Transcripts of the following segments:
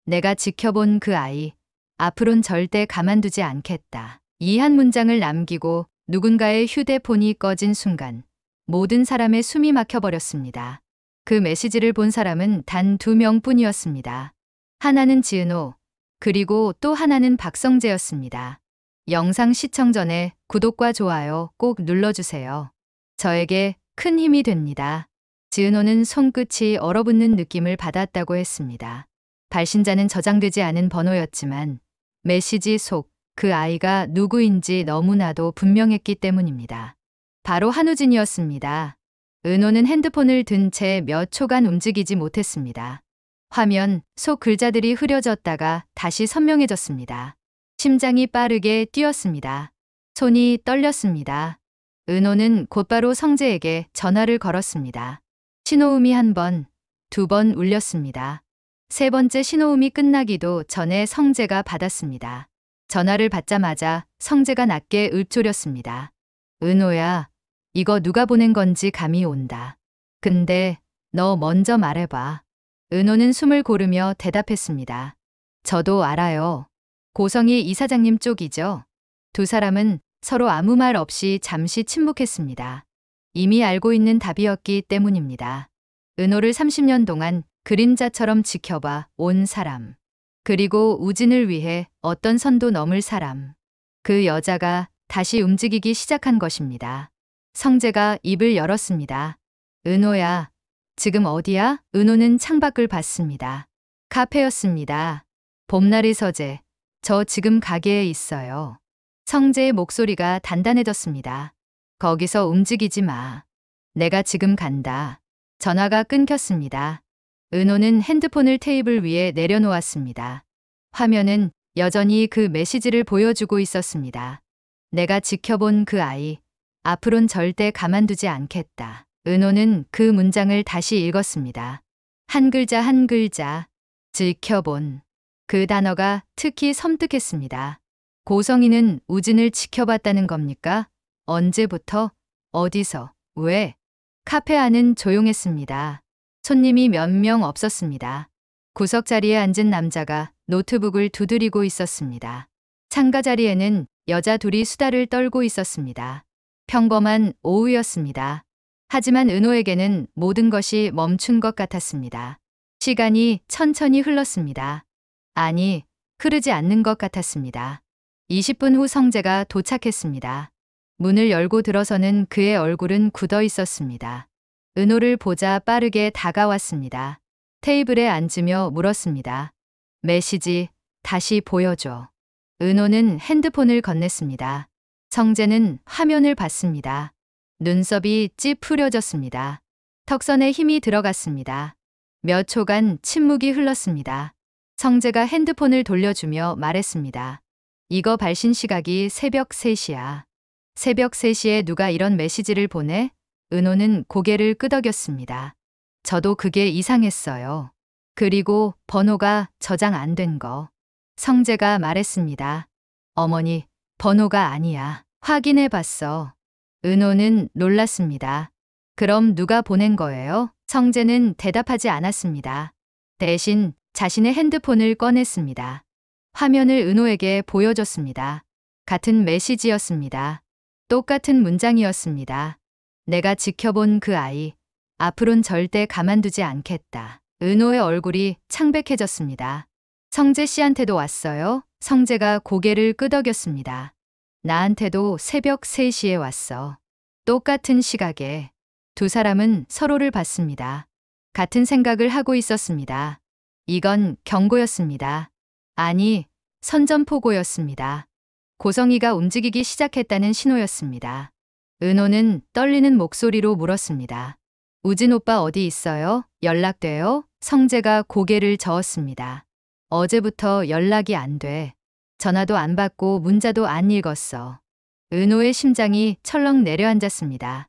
내가 지켜본 그 아이. 앞으론 절대 가만두지 않겠다. 이 한 문장을 남기고 누군가의 휴대폰이 꺼진 순간 모든 사람의 숨이 막혀버렸습니다. 그 메시지를 본 사람은 단 2명뿐이었습니다. 하나는 지은호, 그리고 또 하나는 박성재였습니다. 영상 시청 전에 구독과 좋아요 꼭 눌러주세요. 저에게 큰 힘이 됩니다. 지은호는 손끝이 얼어붙는 느낌을 받았다고 했습니다. 발신자는 저장되지 않은 번호였지만 메시지 속 그 아이가 누구인지 너무나도 분명했기 때문입니다. 바로 한우진이었습니다. 은호는 핸드폰을 든 채 몇 초간 움직이지 못했습니다. 화면 속 글자들이 흐려졌다가 다시 선명해졌습니다. 심장이 빠르게 뛰었습니다. 손이 떨렸습니다. 은호는 곧바로 성재에게 전화를 걸었습니다. 신호음이 1번, 2번 울렸습니다. 3번째 신호음이 끝나기도 전에 성재가 받았습니다. 전화를 받자마자 성재가 낮게 읊조렸습니다. 은호야, 이거 누가 보낸 건지 감이 온다. 근데 너 먼저 말해봐. 은호는 숨을 고르며 대답했습니다. 저도 알아요. 고성희 이사장님 쪽이죠. 두 사람은 서로 아무 말 없이 잠시 침묵했습니다. 이미 알고 있는 답이었기 때문입니다. 은호를 30년 동안 그림자처럼 지켜봐 온 사람. 그리고 우진을 위해 어떤 선도 넘을 사람. 그 여자가 다시 움직이기 시작한 것입니다. 성재가 입을 열었습니다. 은호야, 지금 어디야? 은호는 창밖을 봤습니다. 카페였습니다. 봄날의 서재, 저 지금 가게에 있어요. 성재의 목소리가 단단해졌습니다. 거기서 움직이지 마. 내가 지금 간다. 전화가 끊겼습니다. 은호는 핸드폰을 테이블 위에 내려놓았습니다. 화면은 여전히 그 메시지를 보여주고 있었습니다. 내가 지켜본 그 아이. 앞으론 절대 가만두지 않겠다. 은호는 그 문장을 다시 읽었습니다. 한 글자 한 글자. 지켜본. 그 단어가 특히 섬뜩했습니다. 고성희는 우진을 지켜봤다는 겁니까? 언제부터? 어디서? 왜? 카페 안은 조용했습니다. 손님이 몇 명 없었습니다. 구석 자리에 앉은 남자가 노트북을 두드리고 있었습니다. 창가 자리에는 여자 둘이 수다를 떨고 있었습니다. 평범한 오후였습니다. 하지만 은호에게는 모든 것이 멈춘 것 같았습니다. 시간이 천천히 흘렀습니다. 아니, 흐르지 않는 것 같았습니다. 20분 후 성재가 도착했습니다. 문을 열고 들어서는 그의 얼굴은 굳어 있었습니다. 은호를 보자 빠르게 다가왔습니다. 테이블에 앉으며 물었습니다. 메시지 다시 보여줘. 은호는 핸드폰을 건넸습니다. 성재는 화면을 봤습니다. 눈썹이 찌푸려졌습니다. 턱선에 힘이 들어갔습니다. 몇 초간 침묵이 흘렀습니다. 성재가 핸드폰을 돌려주며 말했습니다. 이거 발신 시각이 새벽 3시야. 새벽 3시에 누가 이런 메시지를 보내? 은호는 고개를 끄덕였습니다. 저도 그게 이상했어요. 그리고 번호가 저장 안 된 거. 성재가 말했습니다. 어머니, 번호가 아니야. 확인해 봤어. 은호는 놀랐습니다. 그럼 누가 보낸 거예요? 성재는 대답하지 않았습니다. 대신 자신의 핸드폰을 꺼냈습니다. 화면을 은호에게 보여줬습니다. 같은 메시지였습니다. 똑같은 문장이었습니다. 내가 지켜본 그 아이. 앞으론 절대 가만두지 않겠다. 은호의 얼굴이 창백해졌습니다. 성재 씨한테도 왔어요? 성재가 고개를 끄덕였습니다. 나한테도 새벽 3시에 왔어. 똑같은 시각에. 두 사람은 서로를 봤습니다. 같은 생각을 하고 있었습니다. 이건 경고였습니다. 아니, 선전포고였습니다. 고성희가 움직이기 시작했다는 신호였습니다. 은호는 떨리는 목소리로 물었습니다. 우진 오빠 어디 있어요? 연락돼요? 성재가 고개를 저었습니다. 어제부터 연락이 안 돼. 전화도 안 받고 문자도 안 읽었어. 은호의 심장이 철렁 내려앉았습니다.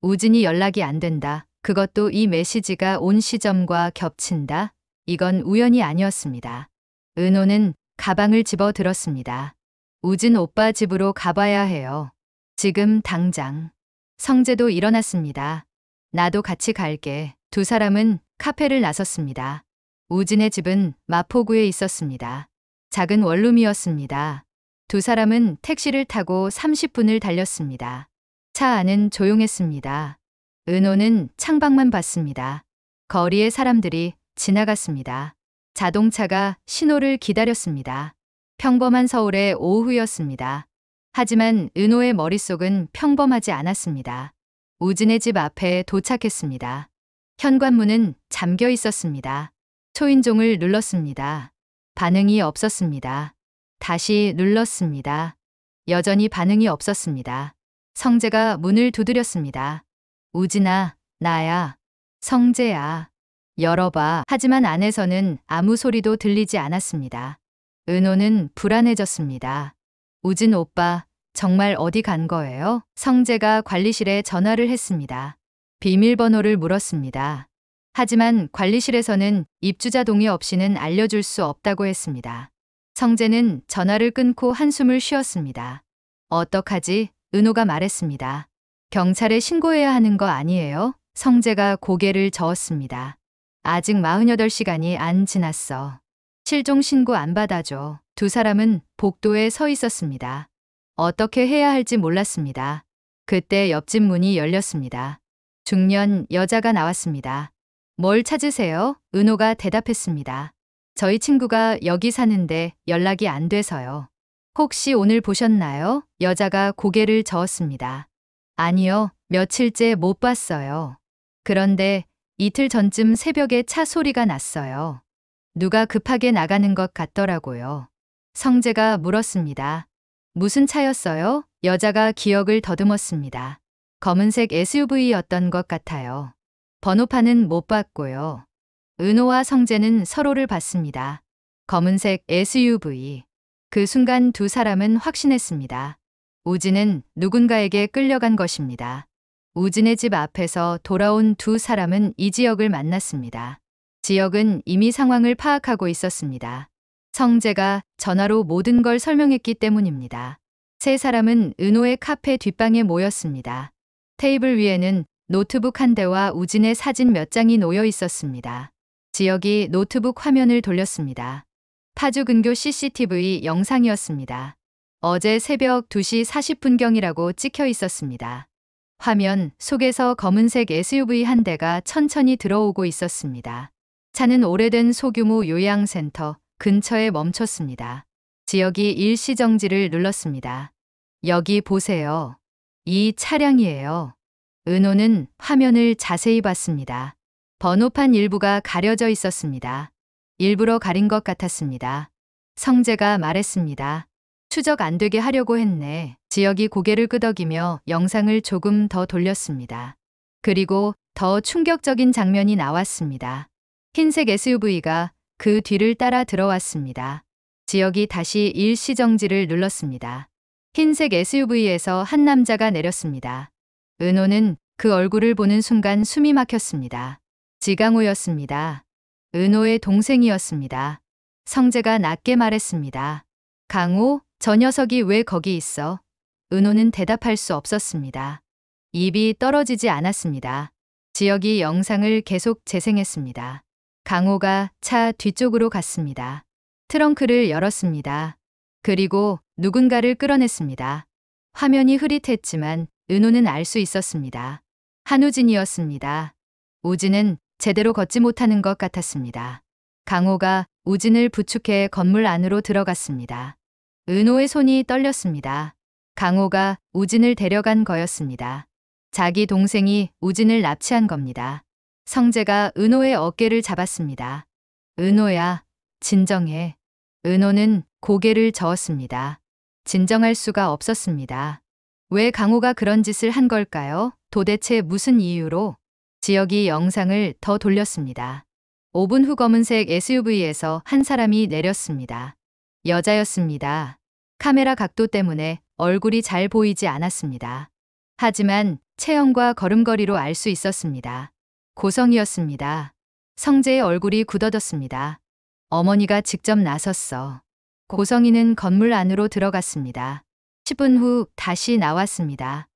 우진이 연락이 안 된다. 그것도 이 메시지가 온 시점과 겹친다. 이건 우연이 아니었습니다. 은호는 가방을 집어 들었습니다. 우진 오빠 집으로 가봐야 해요. 지금 당장. 성재도 일어났습니다. 나도 같이 갈게. 두 사람은 카페를 나섰습니다. 우진의 집은 마포구에 있었습니다. 작은 원룸이었습니다. 두 사람은 택시를 타고 30분을 달렸습니다. 차 안은 조용했습니다. 은호는 창밖만 봤습니다. 거리의 사람들이 지나갔습니다. 자동차가 신호를 기다렸습니다. 평범한 서울의 오후였습니다. 하지만 은호의 머릿속은 평범하지 않았습니다. 우진의 집 앞에 도착했습니다. 현관문은 잠겨 있었습니다. 초인종을 눌렀습니다. 반응이 없었습니다. 다시 눌렀습니다. 여전히 반응이 없었습니다. 성재가 문을 두드렸습니다. 우진아, 나야. 성재야. 열어봐. 하지만 안에서는 아무 소리도 들리지 않았습니다. 은호는 불안해졌습니다. 우진 오빠, 정말 어디 간 거예요? 성재가 관리실에 전화를 했습니다. 비밀번호를 물었습니다. 하지만 관리실에서는 입주자 동의 없이는 알려줄 수 없다고 했습니다. 성재는 전화를 끊고 한숨을 쉬었습니다. 어떡하지? 은호가 말했습니다. 경찰에 신고해야 하는 거 아니에요? 성재가 고개를 저었습니다. 아직 48시간이 안 지났어. 실종 신고 안 받아줘. 두 사람은 복도에 서 있었습니다. 어떻게 해야 할지 몰랐습니다. 그때 옆집 문이 열렸습니다. 중년 여자가 나왔습니다. 뭘 찾으세요? 은호가 대답했습니다. 저희 친구가 여기 사는데 연락이 안 돼서요. 혹시 오늘 보셨나요? 여자가 고개를 저었습니다. 아니요, 며칠째 못 봤어요. 그런데 이틀 전쯤 새벽에 차 소리가 났어요. 누가 급하게 나가는 것 같더라고요. 성재가 물었습니다. 무슨 차였어요? 여자가 기억을 더듬었습니다. 검은색 SUV였던 것 같아요. 번호판은 못 봤고요. 은호와 성재는 서로를 봤습니다. 검은색 SUV. 그 순간 두 사람은 확신했습니다. 우진은 누군가에게 끌려간 것입니다. 우진의 집 앞에서 돌아온 두 사람은 이 지역을 만났습니다. 지역은 이미 상황을 파악하고 있었습니다. 성재가 전화로 모든 걸 설명했기 때문입니다. 세 사람은 은호의 카페 뒷방에 모였습니다. 테이블 위에는 노트북 한 대와 우진의 사진 몇 장이 놓여 있었습니다. 지역이 노트북 화면을 돌렸습니다. 파주 근교 CCTV 영상이었습니다. 어제 새벽 2시 40분경이라고 찍혀 있었습니다. 화면 속에서 검은색 SUV 한 대가 천천히 들어오고 있었습니다. 차는 오래된 소규모 요양센터 근처에 멈췄습니다. 지역이 일시정지를 눌렀습니다. 여기 보세요. 이 차량이에요. 은호는 화면을 자세히 봤습니다. 번호판 일부가 가려져 있었습니다. 일부러 가린 것 같았습니다. 성재가 말했습니다. 추적 안 되게 하려고 했네. 지역이 고개를 끄덕이며 영상을 조금 더 돌렸습니다. 그리고 더 충격적인 장면이 나왔습니다. 흰색 SUV가 그 뒤를 따라 들어왔습니다. 지역이 다시 일시정지를 눌렀습니다. 흰색 SUV에서 한 남자가 내렸습니다. 은호는 그 얼굴을 보는 순간 숨이 막혔습니다. 지강호였습니다. 은호의 동생이었습니다. 성재가 낮게 말했습니다. 강호, 저 녀석이 왜 거기 있어? 은호는 대답할 수 없었습니다. 입이 떨어지지 않았습니다. 지역이 영상을 계속 재생했습니다. 강호가 차 뒤쪽으로 갔습니다. 트렁크를 열었습니다. 그리고 누군가를 끌어냈습니다. 화면이 흐릿했지만 은호는 알 수 있었습니다. 한우진이었습니다. 우진은 제대로 걷지 못하는 것 같았습니다. 강호가 우진을 부축해 건물 안으로 들어갔습니다. 은호의 손이 떨렸습니다. 강호가 우진을 데려간 거였습니다. 자기 동생이 우진을 납치한 겁니다. 성재가 은호의 어깨를 잡았습니다. 은호야, 진정해. 은호는 고개를 저었습니다. 진정할 수가 없었습니다. 왜 강호가 그런 짓을 한 걸까요? 도대체 무슨 이유로? 지역이 영상을 더 돌렸습니다. 5분 후 검은색 SUV에서 한 사람이 내렸습니다. 여자였습니다. 카메라 각도 때문에 얼굴이 잘 보이지 않았습니다. 하지만 체형과 걸음걸이로 알 수 있었습니다. 고성이었습니다. 성재의 얼굴이 굳어졌습니다. 어머니가 직접 나섰어. 고성이는 건물 안으로 들어갔습니다. 10분 후 다시 나왔습니다.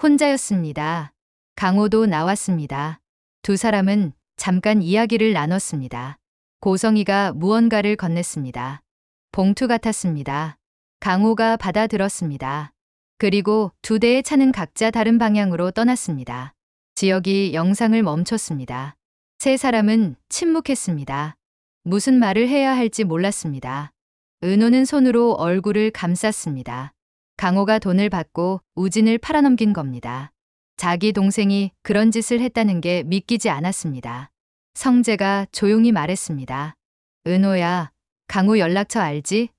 혼자였습니다. 강호도 나왔습니다. 두 사람은 잠깐 이야기를 나눴습니다. 고성이가 무언가를 건넸습니다. 봉투 같았습니다. 강호가 받아들었습니다. 그리고 두 대의 차는 각자 다른 방향으로 떠났습니다. 지역이 영상을 멈췄습니다. 세 사람은 침묵했습니다. 무슨 말을 해야 할지 몰랐습니다. 은호는 손으로 얼굴을 감쌌습니다. 강호가 돈을 받고 우진을 팔아넘긴 겁니다. 자기 동생이 그런 짓을 했다는 게 믿기지 않았습니다. 성재가 조용히 말했습니다. 은호야, 강호 연락처 알지?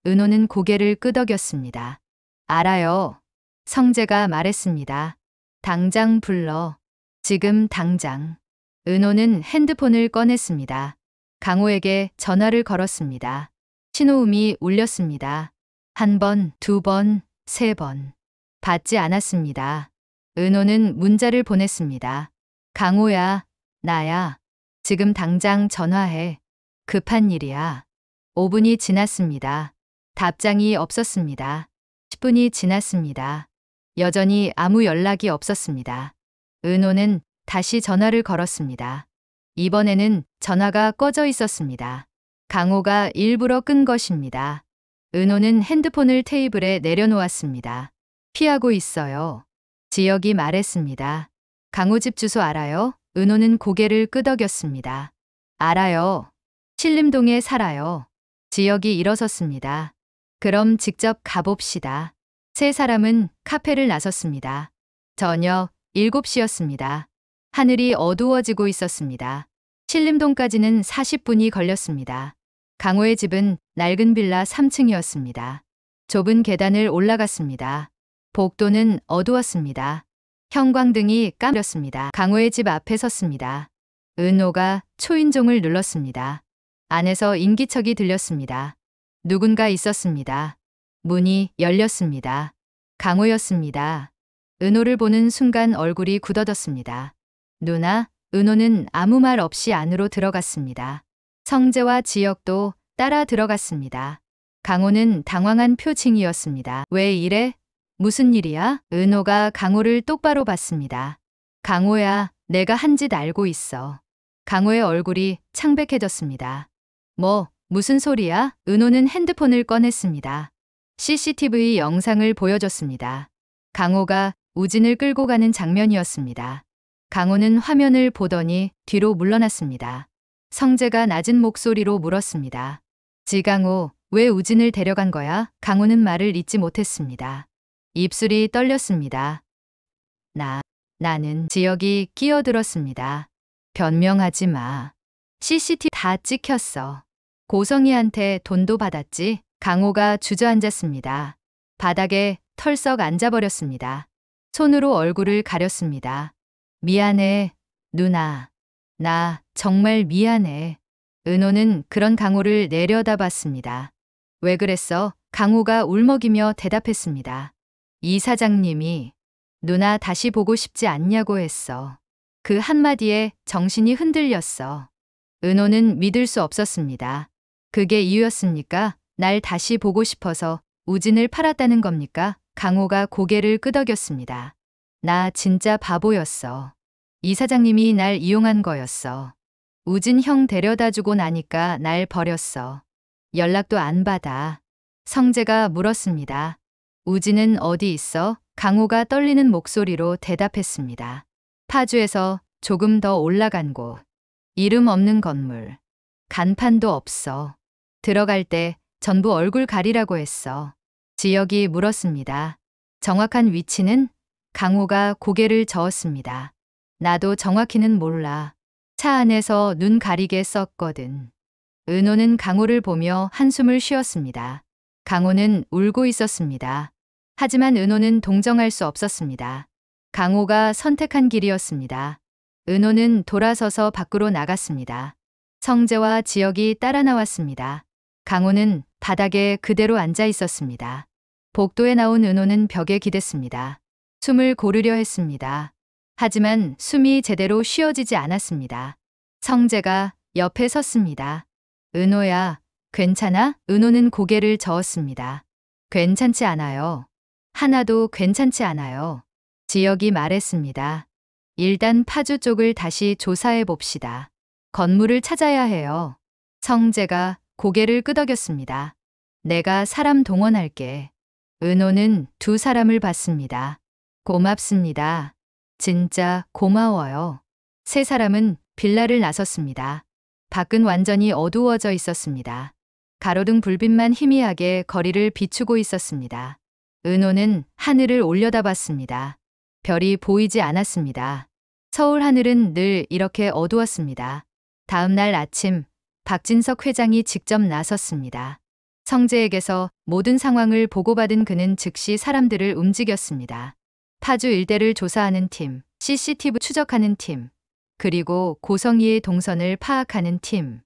은호는 고개를 끄덕였습니다. 알아요. 성재가 말했습니다. 당장 불러. 지금 당장. 은호는 핸드폰을 꺼냈습니다. 강호에게 전화를 걸었습니다. 신호음이 울렸습니다. 한 번, 두 번, 세 번. 받지 않았습니다. 은호는 문자를 보냈습니다. 강호야, 나야. 지금 당장 전화해. 급한 일이야. 5분이 지났습니다. 답장이 없었습니다. 10분이 지났습니다. 여전히 아무 연락이 없었습니다. 은호는 다시 전화를 걸었습니다. 이번에는 전화가 꺼져 있었습니다. 강호가 일부러 끈 것입니다. 은호는 핸드폰을 테이블에 내려놓았습니다. 피하고 있어요. 지역이 말했습니다. 강호 집 주소 알아요? 은호는 고개를 끄덕였습니다. 알아요. 신림동에 살아요. 지역이 일어섰습니다. 그럼 직접 가봅시다. 세 사람은 카페를 나섰습니다. 저녁 7시였습니다. 하늘이 어두워지고 있었습니다. 신림동까지는 40분이 걸렸습니다. 강호의 집은 낡은 빌라 3층이었습니다. 좁은 계단을 올라갔습니다. 복도는 어두웠습니다. 형광등이 까맣습니다. 강호의 집 앞에 섰습니다. 은호가 초인종을 눌렀습니다. 안에서 인기척이 들렸습니다. 누군가 있었습니다. 문이 열렸습니다. 강호였습니다. 은호를 보는 순간 얼굴이 굳어졌습니다. 누나, 은호는 아무 말 없이 안으로 들어갔습니다. 성재와 지역도 따라 들어갔습니다. 강호는 당황한 표情이었습니다. 왜 이래? 무슨 일이야? 은호가 강호를 똑바로 봤습니다. 강호야, 내가 한 짓 알고 있어. 강호의 얼굴이 창백해졌습니다. 무슨 소리야? 은호는 핸드폰을 꺼냈습니다. CCTV 영상을 보여줬습니다. 강호가 우진을 끌고 가는 장면이었습니다. 강호는 화면을 보더니 뒤로 물러났습니다. 성재가 낮은 목소리로 물었습니다. 지강호, 왜 우진을 데려간 거야? 강호는 말을 잇지 못했습니다. 입술이 떨렸습니다. 나는 지역이 끼어들었습니다. 변명하지 마. CCTV 다 찍혔어. 고성이한테 돈도 받았지? 강호가 주저앉았습니다. 바닥에 털썩 앉아버렸습니다. 손으로 얼굴을 가렸습니다. 미안해, 누나. 나 정말 미안해. 은호는 그런 강호를 내려다봤습니다. 왜 그랬어? 강호가 울먹이며 대답했습니다. 이 사장님이 누나 다시 보고 싶지 않냐고 했어. 그 한마디에 정신이 흔들렸어. 은호는 믿을 수 없었습니다. 그게 이유였습니까? 날 다시 보고 싶어서 우진을 팔았다는 겁니까? 강호가 고개를 끄덕였습니다. 나 진짜 바보였어. 이 사장님이 날 이용한 거였어. 우진 형 데려다 주고 나니까 날 버렸어. 연락도 안 받아. 성재가 물었습니다. 우진은 어디 있어? 강호가 떨리는 목소리로 대답했습니다. 파주에서 조금 더 올라간 곳. 이름 없는 건물. 간판도 없어. 들어갈 때 전부 얼굴 가리라고 했어. 지역이 물었습니다. 정확한 위치는? 강호가 고개를 저었습니다. 나도 정확히는 몰라. 차 안에서 눈 가리게 썼거든. 은호는 강호를 보며 한숨을 쉬었습니다. 강호는 울고 있었습니다. 하지만 은호는 동정할 수 없었습니다. 강호가 선택한 길이었습니다. 은호는 돌아서서 밖으로 나갔습니다. 성재와 지역이 따라 나왔습니다. 강호는 바닥에 그대로 앉아 있었습니다. 복도에 나온 은호는 벽에 기댔습니다. 숨을 고르려 했습니다. 하지만 숨이 제대로 쉬어지지 않았습니다. 성재가 옆에 섰습니다. 은호야, 괜찮아? 은호는 고개를 저었습니다. 괜찮지 않아요. 하나도 괜찮지 않아요. 지역이 말했습니다. 일단 파주 쪽을 다시 조사해 봅시다. 건물을 찾아야 해요. 성재가 고개를 끄덕였습니다. 내가 사람 동원할게. 은호는 두 사람을 봤습니다. 고맙습니다. 진짜 고마워요. 세 사람은 빌라를 나섰습니다. 밖은 완전히 어두워져 있었습니다. 가로등 불빛만 희미하게 거리를 비추고 있었습니다. 은호는 하늘을 올려다봤습니다. 별이 보이지 않았습니다. 서울 하늘은 늘 이렇게 어두웠습니다. 다음 날 아침, 박진석 회장이 직접 나섰습니다. 성재에게서 모든 상황을 보고받은 그는 즉시 사람들을 움직였습니다. 파주 일대를 조사하는 팀, CCTV 추적하는 팀, 그리고 고성희의 동선을 파악하는 팀.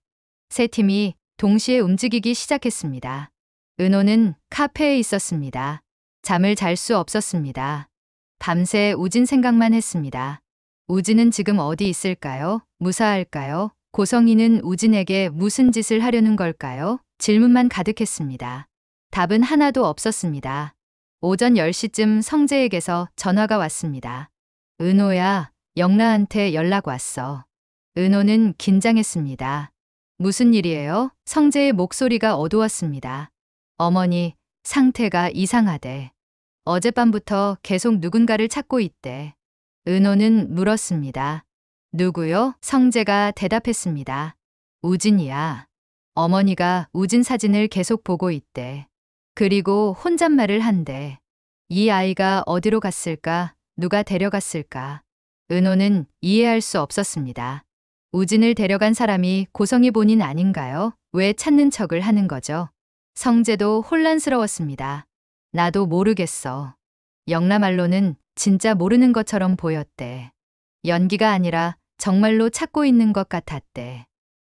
세 팀이 동시에 움직이기 시작했습니다. 은호는 카페에 있었습니다. 잠을 잘 수 없었습니다. 밤새 우진 생각만 했습니다. 우진은 지금 어디 있을까요? 무사할까요? 고성희는 우진에게 무슨 짓을 하려는 걸까요? 질문만 가득했습니다. 답은 하나도 없었습니다. 오전 10시쯤 성재에게서 전화가 왔습니다. 은호야, 영라한테 연락 왔어. 은호는 긴장했습니다. 무슨 일이에요? 성재의 목소리가 어두웠습니다. 어머니, 상태가 이상하대. 어젯밤부터 계속 누군가를 찾고 있대. 은호는 물었습니다. 누구요? 성재가 대답했습니다. 우진이야. 어머니가 우진 사진을 계속 보고 있대. 그리고 혼잣말을 한대. 이 아이가 어디로 갔을까? 누가 데려갔을까? 은호는 이해할 수 없었습니다. 우진을 데려간 사람이 고성희 본인 아닌가요? 왜 찾는 척을 하는 거죠? 성재도 혼란스러웠습니다. 나도 모르겠어. 영라 말로는 진짜 모르는 것처럼 보였대. 연기가 아니라 정말로 찾고 있는 것 같았대.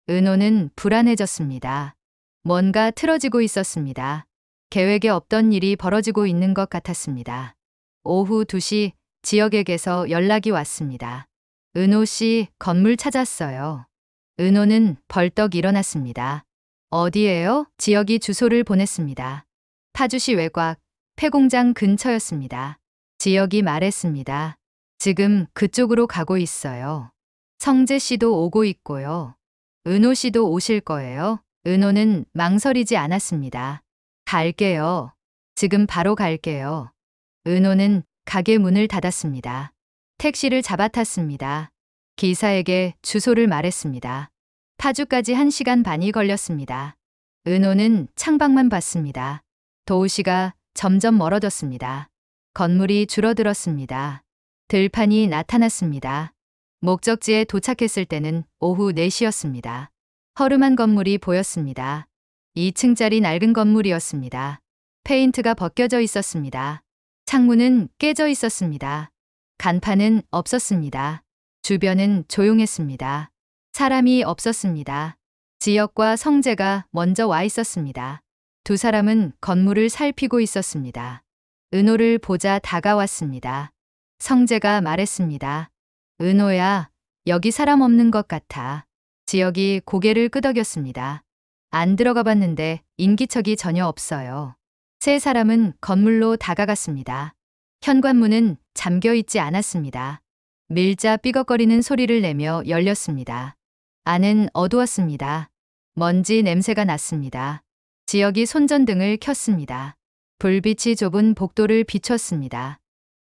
은호는 불안해졌습니다. 뭔가 틀어지고 있었습니다. 계획에 없던 일이 벌어지고 있는 것 같았습니다. 오후 2시 지역에게서 연락이 왔습니다. 은호 씨 건물 찾았어요. 은호는 벌떡 일어났습니다. 어디예요? 지역이 주소를 보냈습니다. 파주시 외곽 폐공장 근처였습니다. 지역이 말했습니다. 지금 그쪽으로 가고 있어요. 성재 씨도 오고 있고요. 은호 씨도 오실 거예요? 은호는 망설이지 않았습니다. 갈게요. 지금 바로 갈게요. 은호는 가게 문을 닫았습니다. 택시를 잡아탔습니다. 기사에게 주소를 말했습니다. 파주까지 1시간 반이 걸렸습니다. 은호는 창밖만 봤습니다. 도시가 점점 멀어졌습니다. 건물이 줄어들었습니다. 들판이 나타났습니다. 목적지에 도착했을 때는 오후 4시였습니다. 허름한 건물이 보였습니다. 2층짜리 낡은 건물이었습니다. 페인트가 벗겨져 있었습니다. 창문은 깨져 있었습니다. 간판은 없었습니다. 주변은 조용했습니다. 사람이 없었습니다. 지역과 성재가 먼저 와 있었습니다. 두 사람은 건물을 살피고 있었습니다. 은호를 보자 다가왔습니다. 성재가 말했습니다. 은호야, 여기 사람 없는 것 같아. 지역이 고개를 끄덕였습니다. 안 들어가 봤는데 인기척이 전혀 없어요. 세 사람은 건물로 다가갔습니다. 현관문은 잠겨 있지 않았습니다. 밀자 삐걱거리는 소리를 내며 열렸습니다. 안은 어두웠습니다. 먼지 냄새가 났습니다. 지역이 손전등을 켰습니다. 불빛이 좁은 복도를 비췄습니다.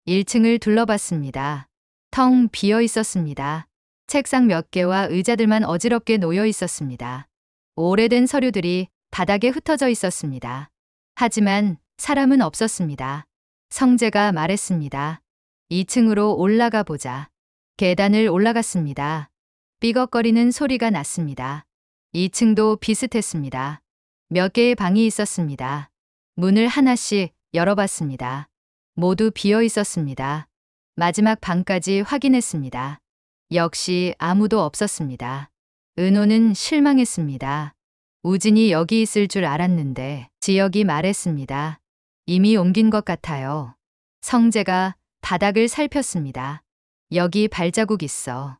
1층을 둘러봤습니다. 텅 비어 있었습니다. 책상 몇 개와 의자들만 어지럽게 놓여 있었습니다. 오래된 서류들이 바닥에 흩어져 있었습니다. 하지만 사람은 없었습니다. 성재가 말했습니다. 2층으로 올라가 보자. 계단을 올라갔습니다. 삐걱거리는 소리가 났습니다. 2층도 비슷했습니다. 몇 개의 방이 있었습니다. 문을 하나씩 열어봤습니다. 모두 비어 있었습니다. 마지막 방까지 확인했습니다. 역시 아무도 없었습니다. 은호는 실망했습니다. 우진이 여기 있을 줄 알았는데 지역이 말했습니다. 이미 옮긴 것 같아요. 성재가 바닥을 살폈습니다. 여기 발자국 있어.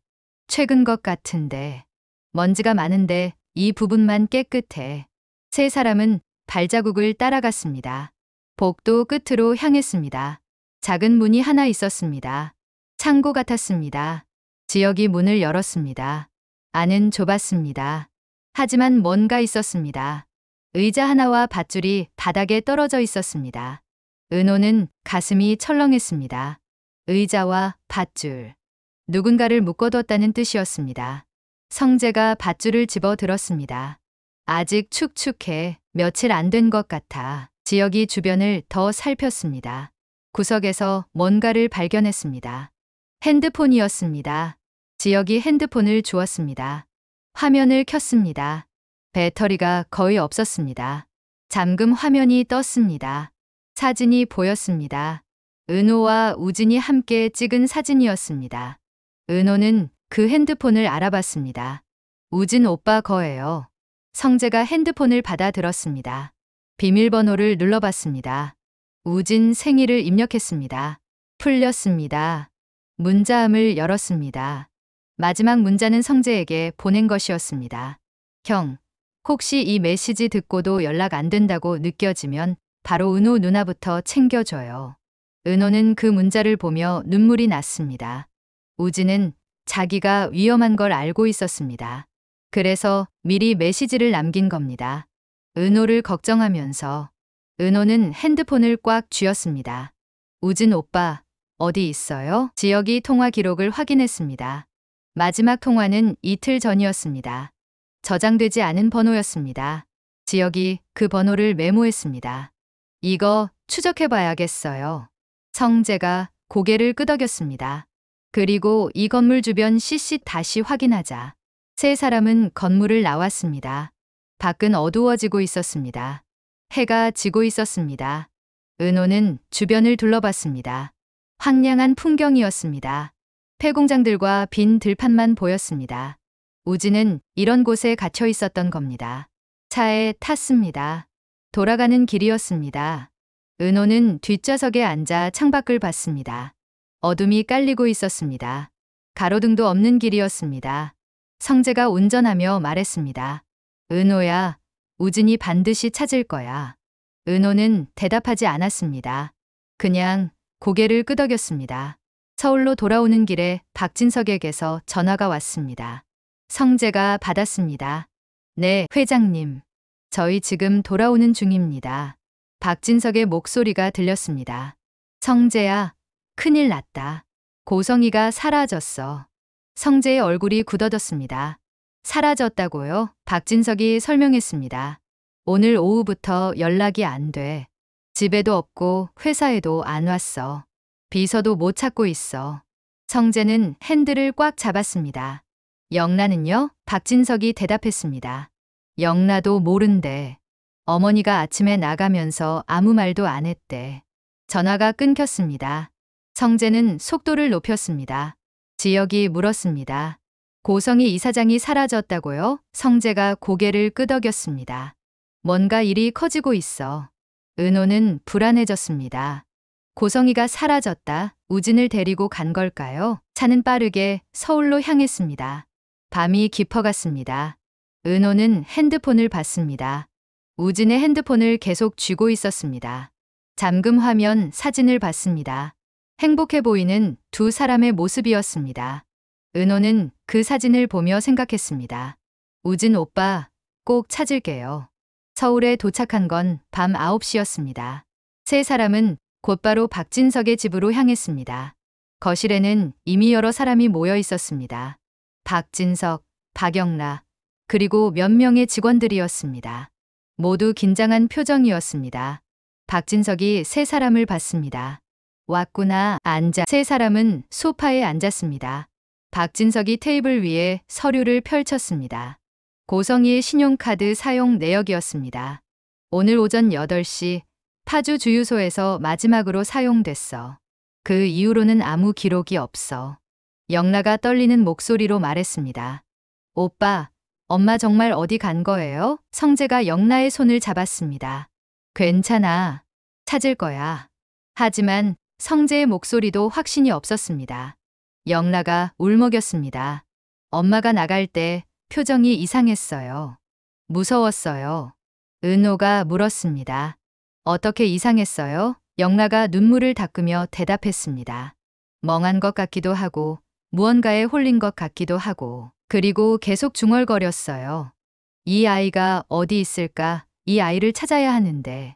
최근 것 같은데. 먼지가 많은데 이 부분만 깨끗해. 세 사람은 발자국을 따라갔습니다. 복도 끝으로 향했습니다. 작은 문이 하나 있었습니다. 창고 같았습니다. 지역이 문을 열었습니다. 안은 좁았습니다. 하지만 뭔가 있었습니다. 의자 하나와 밧줄이 바닥에 떨어져 있었습니다. 은호는 가슴이 철렁했습니다. 의자와 밧줄. 누군가를 묶어뒀다는 뜻이었습니다. 성재가 밧줄을 집어 들었습니다. 아직 축축해 며칠 안 된 것 같아. 지혁이 주변을 더 살폈습니다. 구석에서 뭔가를 발견했습니다. 핸드폰이었습니다. 지혁이 핸드폰을 주었습니다. 화면을 켰습니다. 배터리가 거의 없었습니다. 잠금 화면이 떴습니다. 사진이 보였습니다. 은호와 우진이 함께 찍은 사진이었습니다. 은호는 그 핸드폰을 알아봤습니다. 우진 오빠 거예요. 성재가 핸드폰을 받아 들었습니다. 비밀번호를 눌러봤습니다. 우진 생일을 입력했습니다. 풀렸습니다. 문자함을 열었습니다. 마지막 문자는 성재에게 보낸 것이었습니다. 형, 혹시 이 메시지 듣고도 연락 안 된다고 느껴지면 바로 은호 누나부터 챙겨줘요. 은호는 그 문자를 보며 눈물이 났습니다. 우진은 자기가 위험한 걸 알고 있었습니다. 그래서 미리 메시지를 남긴 겁니다. 은호를 걱정하면서. 은호는 핸드폰을 꽉 쥐었습니다. 우진 오빠, 어디 있어요? 지혁이 통화 기록을 확인했습니다. 마지막 통화는 이틀 전이었습니다. 저장되지 않은 번호였습니다. 지혁이 그 번호를 메모했습니다. 이거 추적해봐야겠어요. 성재가 고개를 끄덕였습니다. 그리고 이 건물 주변 CC 다시 확인하자. 세 사람은 건물을 나왔습니다. 밖은 어두워지고 있었습니다. 해가 지고 있었습니다. 은호는 주변을 둘러봤습니다. 황량한 풍경이었습니다. 폐공장들과 빈 들판만 보였습니다. 우진은 이런 곳에 갇혀 있었던 겁니다. 차에 탔습니다. 돌아가는 길이었습니다. 은호는 뒷좌석에 앉아 창밖을 봤습니다. 어둠이 깔리고 있었습니다. 가로등도 없는 길이었습니다. 성재가 운전하며 말했습니다. 은호야, 우진이 반드시 찾을 거야. 은호는 대답하지 않았습니다. 그냥 고개를 끄덕였습니다. 서울로 돌아오는 길에 박진석에게서 전화가 왔습니다. 성재가 받았습니다. 네, 회장님. 저희 지금 돌아오는 중입니다. 박진석의 목소리가 들렸습니다. 성재야, 큰일 났다. 고성이가 사라졌어. 성재의 얼굴이 굳어졌습니다. 사라졌다고요? 박진석이 설명했습니다. 오늘 오후부터 연락이 안 돼. 집에도 없고 회사에도 안 왔어. 비서도 못 찾고 있어. 성재는 핸들을 꽉 잡았습니다. 영란은요? 박진석이 대답했습니다. 영라도 모른대. 어머니가 아침에 나가면서 아무 말도 안 했대. 전화가 끊겼습니다. 성재는 속도를 높였습니다. 지혁이 물었습니다. 고성희 이사장이 사라졌다고요? 성재가 고개를 끄덕였습니다. 뭔가 일이 커지고 있어. 은호는 불안해졌습니다. 고성희가 사라졌다. 우진을 데리고 간 걸까요? 차는 빠르게 서울로 향했습니다. 밤이 깊어갔습니다. 은호는 핸드폰을 봤습니다. 우진의 핸드폰을 계속 쥐고 있었습니다. 잠금 화면 사진을 봤습니다. 행복해 보이는 두 사람의 모습이었습니다. 은호는 그 사진을 보며 생각했습니다. 우진 오빠, 꼭 찾을게요. 서울에 도착한 건 밤 9시였습니다. 세 사람은 곧바로 박진석의 집으로 향했습니다. 거실에는 이미 여러 사람이 모여 있었습니다. 박진석, 박영라, 그리고 몇 명의 직원들이었습니다. 모두 긴장한 표정이었습니다. 박진석이 세 사람을 봤습니다. 왔구나. 앉아. 세 사람은 소파에 앉았습니다. 박진석이 테이블 위에 서류를 펼쳤습니다. 고성희의 신용카드 사용 내역이었습니다. 오늘 오전 8시 파주 주유소에서 마지막으로 사용됐어. 그 이후로는 아무 기록이 없어. 영라가 떨리는 목소리로 말했습니다. 오빠, 엄마 정말 어디 간 거예요? 성재가 영라의 손을 잡았습니다. 괜찮아. 찾을 거야. 하지만 성재의 목소리도 확신이 없었습니다. 영라가 울먹였습니다. 엄마가 나갈 때 표정이 이상했어요. 무서웠어요. 은호가 물었습니다. 어떻게 이상했어요? 영라가 눈물을 닦으며 대답했습니다. 멍한 것 같기도 하고 무언가에 홀린 것 같기도 하고 그리고 계속 중얼거렸어요. 이 아이가 어디 있을까? 이 아이를 찾아야 하는데.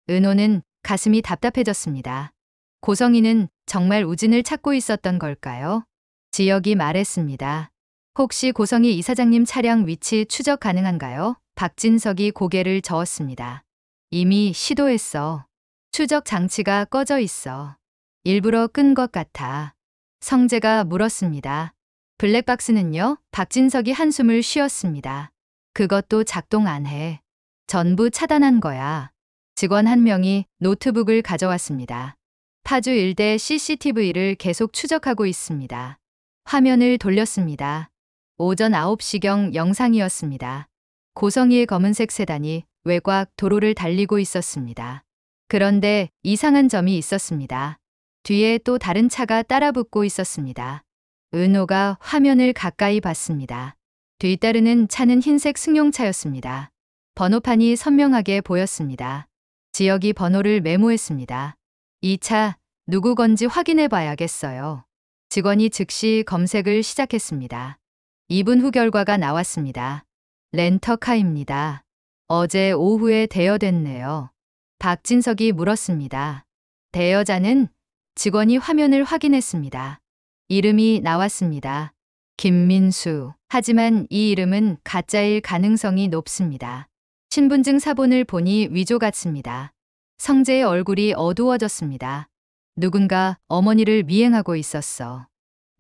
은호는 가슴이 답답해졌습니다. 고성이는 정말 우진을 찾고 있었던 걸까요? 지역이 말했습니다. 혹시 고성이 이사장님 차량 위치 추적 가능한가요? 박진석이 고개를 저었습니다. 이미 시도했어. 추적 장치가 꺼져 있어. 일부러 끈 것 같아. 성재가 물었습니다. 블랙박스는요? 박진석이 한숨을 쉬었습니다. 그것도 작동 안 해. 전부 차단한 거야. 직원 한 명이 노트북을 가져왔습니다. 파주 일대 CCTV를 계속 추적하고 있습니다. 화면을 돌렸습니다. 오전 9시경 영상이었습니다. 고성이의 검은색 세단이 외곽 도로를 달리고 있었습니다. 그런데 이상한 점이 있었습니다. 뒤에 또 다른 차가 따라붙고 있었습니다. 은호가 화면을 가까이 봤습니다. 뒤따르는 차는 흰색 승용차였습니다. 번호판이 선명하게 보였습니다. 지역이 번호를 메모했습니다. 이 차 누구 건지 확인해 봐야겠어요. 직원이 즉시 검색을 시작했습니다. 2분 후 결과가 나왔습니다. 렌터카입니다. 어제 오후에 대여됐네요. 박진석이 물었습니다. 대여자는? 직원이 화면을 확인했습니다. 이름이 나왔습니다. 김민수. 하지만 이 이름은 가짜일 가능성이 높습니다. 신분증 사본을 보니 위조 같습니다. 성재의 얼굴이 어두워졌습니다. 누군가 어머니를 미행하고 있었어.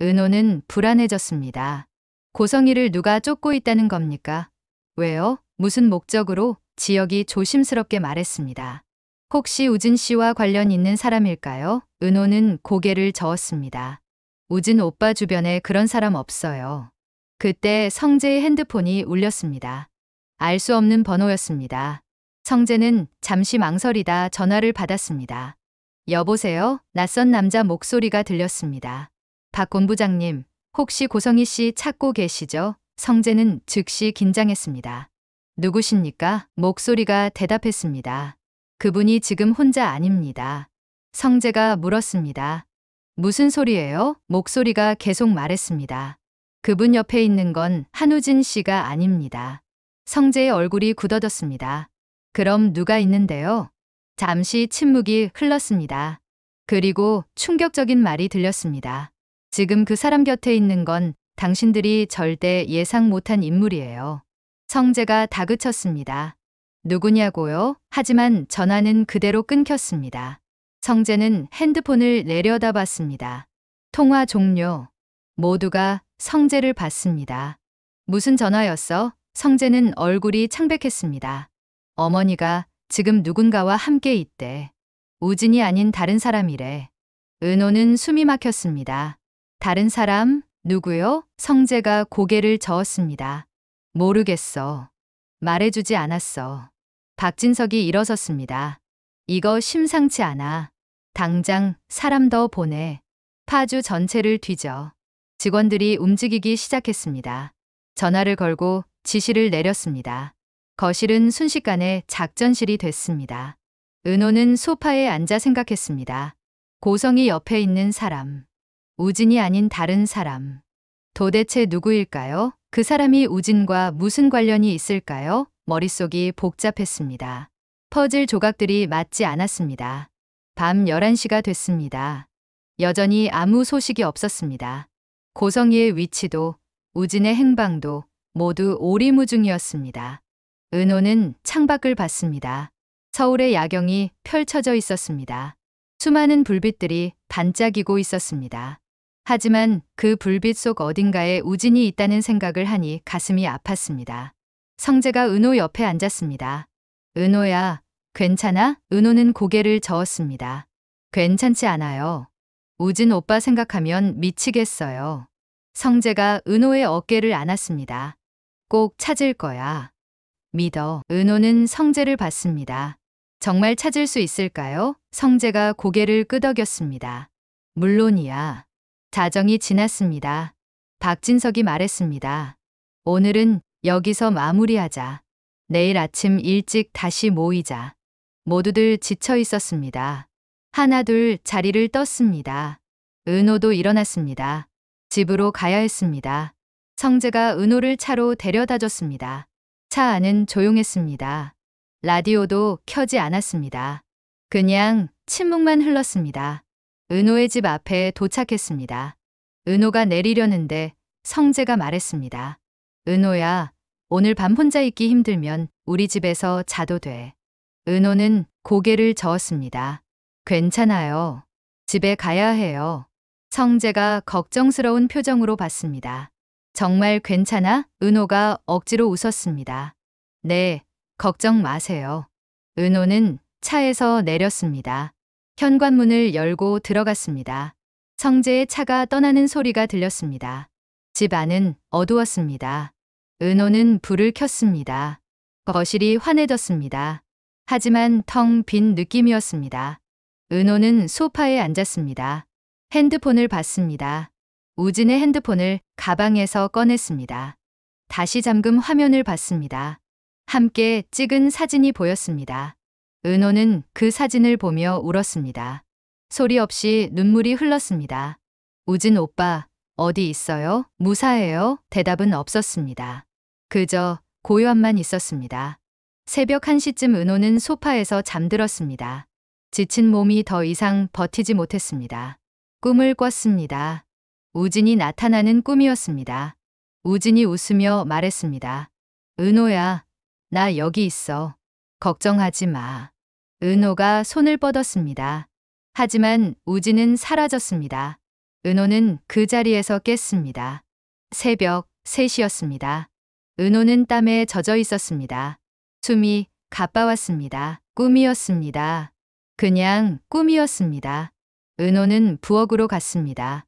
은호는 불안해졌습니다. 고성이를 누가 쫓고 있다는 겁니까? 왜요? 무슨 목적으로? 지역이 조심스럽게 말했습니다. 혹시 우진 씨와 관련 있는 사람일까요? 은호는 고개를 저었습니다. 우진 오빠 주변에 그런 사람 없어요. 그때 성재의 핸드폰이 울렸습니다. 알 수 없는 번호였습니다. 성재는 잠시 망설이다 전화를 받았습니다. 여보세요? 낯선 남자 목소리가 들렸습니다. 박 본부장님, 혹시 고성희 씨 찾고 계시죠? 성재는 즉시 긴장했습니다. 누구십니까? 목소리가 대답했습니다. 그분이 지금 혼자 아닙니다. 성재가 물었습니다. 무슨 소리예요? 목소리가 계속 말했습니다. 그분 옆에 있는 건 한우진 씨가 아닙니다. 성재의 얼굴이 굳어졌습니다. 그럼 누가 있는데요? 잠시 침묵이 흘렀습니다. 그리고 충격적인 말이 들렸습니다. 지금 그 사람 곁에 있는 건 당신들이 절대 예상 못한 인물이에요. 성재가 다그쳤습니다. 누구냐고요? 하지만 전화는 그대로 끊겼습니다. 성재는 핸드폰을 내려다봤습니다. 통화 종료. 모두가 성재를 봤습니다. 무슨 전화였어? 성재는 얼굴이 창백했습니다. 어머니가 지금 누군가와 함께 있대. 우진이 아닌 다른 사람이래. 은호는 숨이 막혔습니다. 다른 사람? 누구요? 성재가 고개를 저었습니다. 모르겠어. 말해주지 않았어. 박진석이 일어섰습니다. 이거 심상치 않아. 당장 사람 더 보내. 파주 전체를 뒤져. 직원들이 움직이기 시작했습니다. 전화를 걸고 지시를 내렸습니다. 거실은 순식간에 작전실이 됐습니다. 은호는 소파에 앉아 생각했습니다. 고성이 옆에 있는 사람. 우진이 아닌 다른 사람. 도대체 누구일까요? 그 사람이 우진과 무슨 관련이 있을까요? 머릿속이 복잡했습니다. 퍼즐 조각들이 맞지 않았습니다. 밤 11시가 됐습니다. 여전히 아무 소식이 없었습니다. 고성이의 위치도 우진의 행방도 모두 오리무중이었습니다. 은호는 창밖을 봤습니다. 서울의 야경이 펼쳐져 있었습니다. 수많은 불빛들이 반짝이고 있었습니다. 하지만 그 불빛 속 어딘가에 우진이 있다는 생각을 하니 가슴이 아팠습니다. 성재가 은호 옆에 앉았습니다. 은호야, 괜찮아? 은호는 고개를 저었습니다. 괜찮지 않아요. 우진 오빠 생각하면 미치겠어요. 성재가 은호의 어깨를 안았습니다. 꼭 찾을 거야. 믿어. 은호는 성재를 봤습니다. 정말 찾을 수 있을까요? 성재가 고개를 끄덕였습니다. 물론이야. 자정이 지났습니다. 박진석이 말했습니다. 오늘은 여기서 마무리하자. 내일 아침 일찍 다시 모이자. 모두들 지쳐 있었습니다. 하나둘 자리를 떴습니다. 은호도 일어났습니다. 집으로 가야 했습니다. 성재가 은호를 차로 데려다 줬습니다. 차 안은 조용했습니다. 라디오도 켜지 않았습니다. 그냥 침묵만 흘렀습니다. 은호의 집 앞에 도착했습니다. 은호가 내리려는데 성재가 말했습니다. 은호야, 오늘 밤 혼자 있기 힘들면 우리 집에서 자도 돼. 은호는 고개를 저었습니다. 괜찮아요. 집에 가야 해요. 성재가 걱정스러운 표정으로 봤습니다. 정말 괜찮아? 은호가 억지로 웃었습니다. 네, 걱정 마세요. 은호는 차에서 내렸습니다. 현관문을 열고 들어갔습니다. 성재의 차가 떠나는 소리가 들렸습니다. 집 안은 어두웠습니다. 은호는 불을 켰습니다. 거실이 환해졌습니다. 하지만 텅 빈 느낌이었습니다. 은호는 소파에 앉았습니다. 핸드폰을 봤습니다. 우진의 핸드폰을 가방에서 꺼냈습니다. 다시 잠금 화면을 봤습니다. 함께 찍은 사진이 보였습니다. 은호는 그 사진을 보며 울었습니다. 소리 없이 눈물이 흘렀습니다. 우진 오빠, 어디 있어요? 무사해요? 대답은 없었습니다. 그저 고요함만 있었습니다. 새벽 1시쯤 은호는 소파에서 잠들었습니다. 지친 몸이 더 이상 버티지 못했습니다. 꿈을 꿨습니다. 우진이 나타나는 꿈이었습니다. 우진이 웃으며 말했습니다. 은호야, 나 여기 있어. 걱정하지 마. 은호가 손을 뻗었습니다. 하지만 우진은 사라졌습니다. 은호는 그 자리에서 깼습니다. 새벽 3시였습니다. 은호는 땀에 젖어 있었습니다. 숨이 가빠왔습니다. 꿈이었습니다. 그냥 꿈이었습니다. 은호는 부엌으로 갔습니다.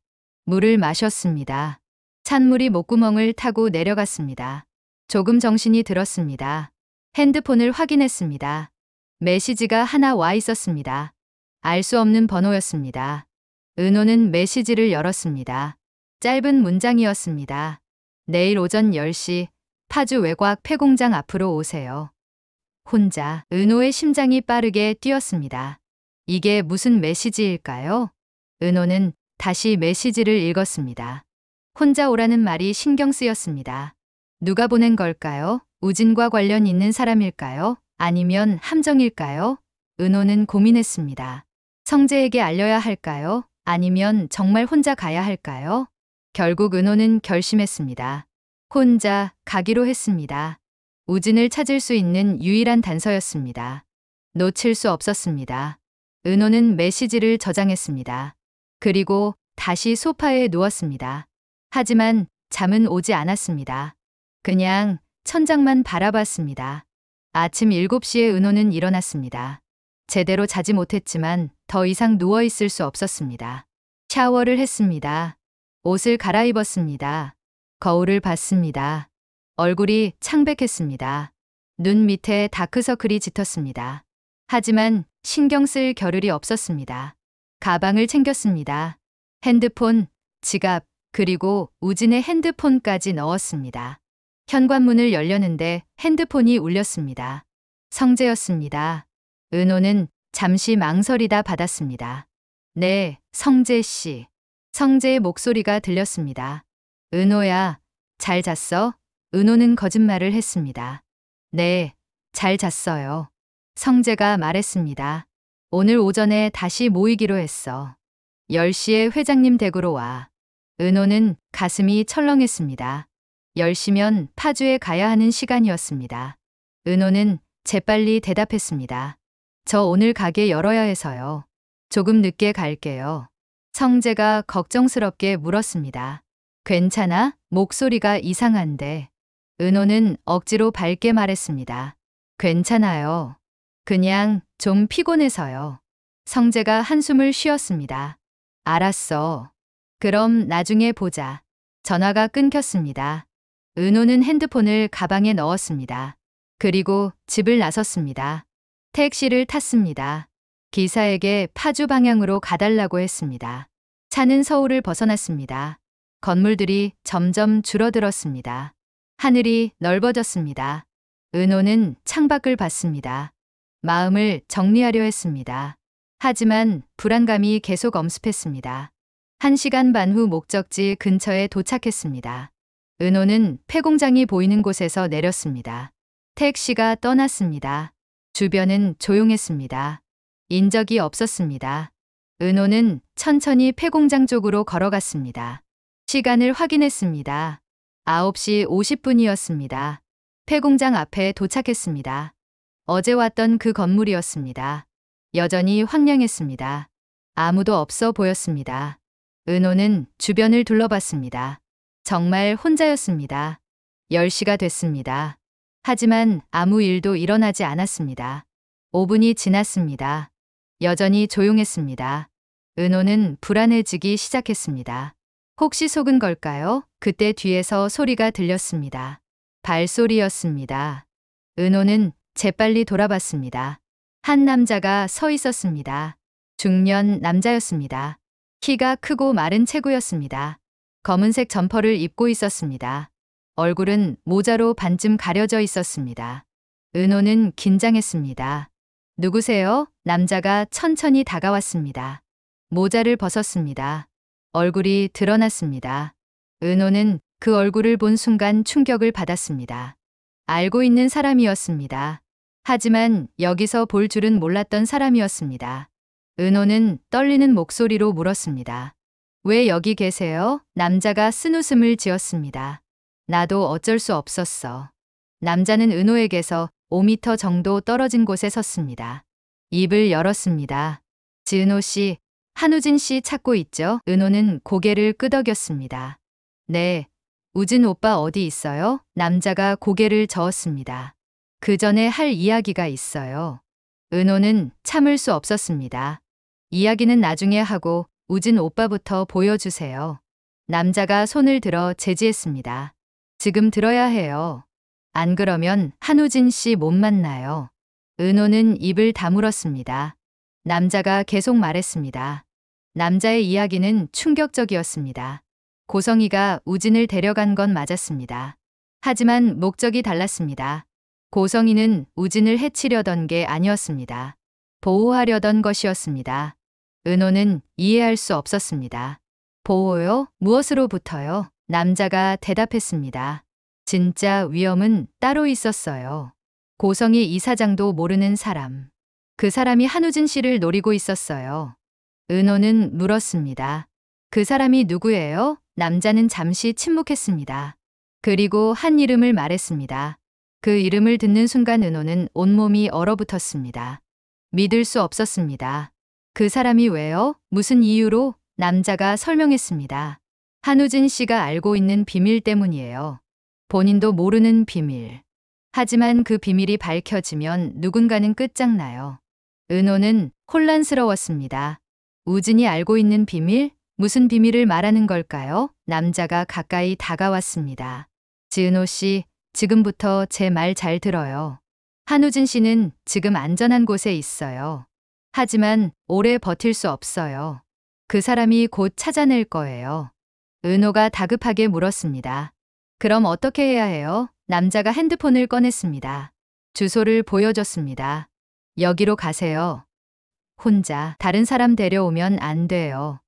물을 마셨습니다. 찬물이 목구멍을 타고 내려갔습니다. 조금 정신이 들었습니다. 핸드폰을 확인했습니다. 메시지가 하나 와 있었습니다. 알 수 없는 번호였습니다. 은호는 메시지를 열었습니다. 짧은 문장이었습니다. 내일 오전 10시 파주 외곽 폐공장 앞으로 오세요. 혼자. 은호의 심장이 빠르게 뛰었습니다. 이게 무슨 메시지일까요? 은호는 다시 메시지를 읽었습니다. 혼자 오라는 말이 신경 쓰였습니다. 누가 보낸 걸까요? 우진과 관련 있는 사람일까요? 아니면 함정일까요? 은호는 고민했습니다. 성재에게 알려야 할까요? 아니면 정말 혼자 가야 할까요? 결국 은호는 결심했습니다. 혼자 가기로 했습니다. 우진을 찾을 수 있는 유일한 단서였습니다. 놓칠 수 없었습니다. 은호는 메시지를 저장했습니다. 그리고 다시 소파에 누웠습니다. 하지만 잠은 오지 않았습니다. 그냥 천장만 바라봤습니다. 아침 7시에 은호는 일어났습니다. 제대로 자지 못했지만 더 이상 누워 있을 수 없었습니다. 샤워를 했습니다. 옷을 갈아입었습니다. 거울을 봤습니다. 얼굴이 창백했습니다. 눈 밑에 다크서클이 짙었습니다. 하지만 신경 쓸 겨를이 없었습니다. 가방을 챙겼습니다. 핸드폰, 지갑, 그리고 우진의 핸드폰까지 넣었습니다. 현관문을 열려는데 핸드폰이 울렸습니다. 성재였습니다. 은호는 잠시 망설이다 받았습니다. 네, 성재 씨. 성재의 목소리가 들렸습니다. 은호야, 잘 잤어? 은호는 거짓말을 했습니다. 네, 잘 잤어요. 성재가 말했습니다. 오늘 오전에 다시 모이기로 했어. 10시에 회장님 댁으로 와. 은호는 가슴이 철렁했습니다. 10시면 파주에 가야 하는 시간이었습니다. 은호는 재빨리 대답했습니다. 저 오늘 가게 열어야 해서요. 조금 늦게 갈게요. 성재가 걱정스럽게 물었습니다. 괜찮아? 목소리가 이상한데. 은호는 억지로 밝게 말했습니다. 괜찮아요. 그냥 좀 피곤해서요. 성재가 한숨을 쉬었습니다. 알았어. 그럼 나중에 보자. 전화가 끊겼습니다. 은호는 핸드폰을 가방에 넣었습니다. 그리고 집을 나섰습니다. 택시를 탔습니다. 기사에게 파주 방향으로 가달라고 했습니다. 차는 서울을 벗어났습니다. 건물들이 점점 줄어들었습니다. 하늘이 넓어졌습니다. 은호는 창밖을 봤습니다. 마음을 정리하려 했습니다. 하지만 불안감이 계속 엄습했습니다. 1시간 반 후 목적지 근처에 도착했습니다. 은호는 폐공장이 보이는 곳에서 내렸습니다. 택시가 떠났습니다. 주변은 조용했습니다. 인적이 없었습니다. 은호는 천천히 폐공장 쪽으로 걸어갔습니다. 시간을 확인했습니다. 9시 50분이었습니다. 폐공장 앞에 도착했습니다. 어제 왔던 그 건물이었습니다. 여전히 황량했습니다. 아무도 없어 보였습니다. 은호는 주변을 둘러봤습니다. 정말 혼자였습니다. 10시가 됐습니다. 하지만 아무 일도 일어나지 않았습니다. 5분이 지났습니다. 여전히 조용했습니다. 은호는 불안해지기 시작했습니다. 혹시 속은 걸까요? 그때 뒤에서 소리가 들렸습니다. 발소리였습니다. 은호는 재빨리 돌아봤습니다. 한 남자가 서 있었습니다. 중년 남자였습니다. 키가 크고 마른 체구였습니다. 검은색 점퍼를 입고 있었습니다. 얼굴은 모자로 반쯤 가려져 있었습니다. 은호는 긴장했습니다. 누구세요? 남자가 천천히 다가왔습니다. 모자를 벗었습니다. 얼굴이 드러났습니다. 은호는 그 얼굴을 본 순간 충격을 받았습니다. 알고 있는 사람이었습니다. 하지만 여기서 볼 줄은 몰랐던 사람이었습니다. 은호는 떨리는 목소리로 물었습니다. 왜 여기 계세요? 남자가 쓴웃음을 지었습니다. 나도 어쩔 수 없었어. 남자는 은호에게서 5m 정도 떨어진 곳에 섰습니다. 입을 열었습니다. 지은호 씨, 한우진 씨 찾고 있죠? 은호는 고개를 끄덕였습니다. 네. 우진 오빠 어디 있어요? 남자가 고개를 저었습니다. 그 전에 할 이야기가 있어요. 은호는 참을 수 없었습니다. 이야기는 나중에 하고 우진 오빠부터 보여주세요. 남자가 손을 들어 제지했습니다. 지금 들어야 해요. 안 그러면 한우진 씨 못 만나요. 은호는 입을 다물었습니다. 남자가 계속 말했습니다. 남자의 이야기는 충격적이었습니다. 고성이가 우진을 데려간 건 맞았습니다. 하지만 목적이 달랐습니다. 고성이는 우진을 해치려던 게 아니었습니다. 보호하려던 것이었습니다. 은호는 이해할 수 없었습니다. 보호요? 무엇으로부터요? 남자가 대답했습니다. 진짜 위험은 따로 있었어요. 고성이 이사장도 모르는 사람. 그 사람이 한우진 씨를 노리고 있었어요. 은호는 물었습니다. 그 사람이 누구예요? 남자는 잠시 침묵했습니다. 그리고 한 이름을 말했습니다. 그 이름을 듣는 순간 은호는 온몸이 얼어붙었습니다. 믿을 수 없었습니다. 그 사람이 왜요? 무슨 이유로? 남자가 설명했습니다. 한우진 씨가 알고 있는 비밀 때문이에요. 본인도 모르는 비밀. 하지만 그 비밀이 밝혀지면 누군가는 끝장나요. 은호는 혼란스러웠습니다. 우진이 알고 있는 비밀? 무슨 비밀을 말하는 걸까요? 남자가 가까이 다가왔습니다. 지은호 씨, 지금부터 제 말 잘 들어요. 한우진 씨는 지금 안전한 곳에 있어요. 하지만 오래 버틸 수 없어요. 그 사람이 곧 찾아낼 거예요. 은호가 다급하게 물었습니다. 그럼 어떻게 해야 해요? 남자가 핸드폰을 꺼냈습니다. 주소를 보여줬습니다. 여기로 가세요. 혼자 다른 사람 데려오면 안 돼요.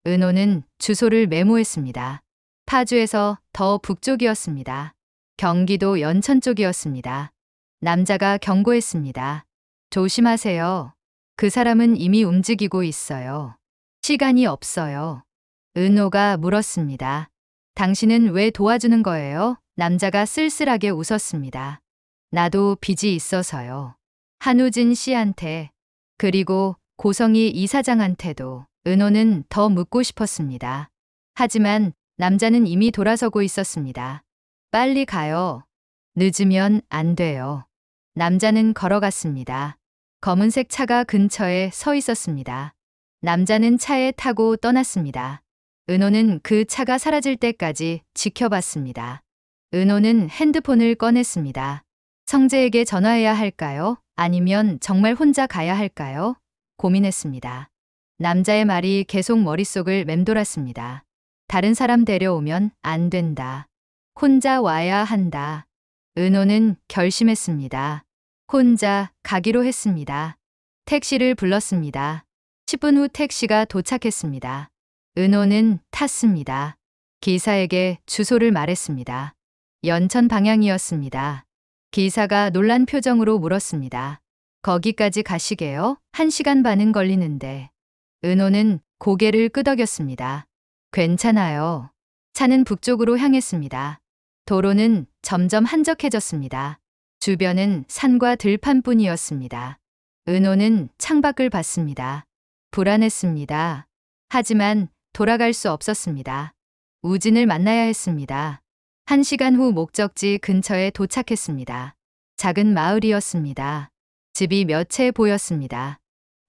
은호는 주소를 메모했습니다. 파주에서 더 북쪽이었습니다. 경기도 연천 쪽이었습니다. 남자가 경고했습니다. 조심하세요. 그 사람은 이미 움직이고 있어요. 시간이 없어요. 은호가 물었습니다. 당신은 왜 도와주는 거예요? 남자가 쓸쓸하게 웃었습니다. 나도 빚이 있어서요. 한우진 씨한테, 그리고 고성이 이사장한테도. 은호는 더 묻고 싶었습니다. 하지만 남자는 이미 돌아서고 있었습니다. 빨리 가요. 늦으면 안 돼요. 남자는 걸어갔습니다. 검은색 차가 근처에 서 있었습니다. 남자는 차에 타고 떠났습니다. 은호는 그 차가 사라질 때까지 지켜봤습니다. 은호는 핸드폰을 꺼냈습니다. 성재에게 전화해야 할까요? 아니면 정말 혼자 가야 할까요? 고민했습니다. 남자의 말이 계속 머릿속을 맴돌았습니다. 다른 사람 데려오면 안 된다. 혼자 와야 한다. 은호는 결심했습니다. 혼자 가기로 했습니다. 택시를 불렀습니다. 10분 후 택시가 도착했습니다. 은호는 탔습니다. 기사에게 주소를 말했습니다. 연천 방향이었습니다. 기사가 놀란 표정으로 물었습니다. 거기까지 가시게요? 1시간 반은 걸리는데. 은호는 고개를 끄덕였습니다. 괜찮아요. 차는 북쪽으로 향했습니다. 도로는 점점 한적해졌습니다. 주변은 산과 들판뿐이었습니다. 은호는 창밖을 봤습니다. 불안했습니다. 하지만 돌아갈 수 없었습니다. 우진을 만나야 했습니다. 1시간 후 목적지 근처에 도착했습니다. 작은 마을이었습니다. 집이 몇 채 보였습니다.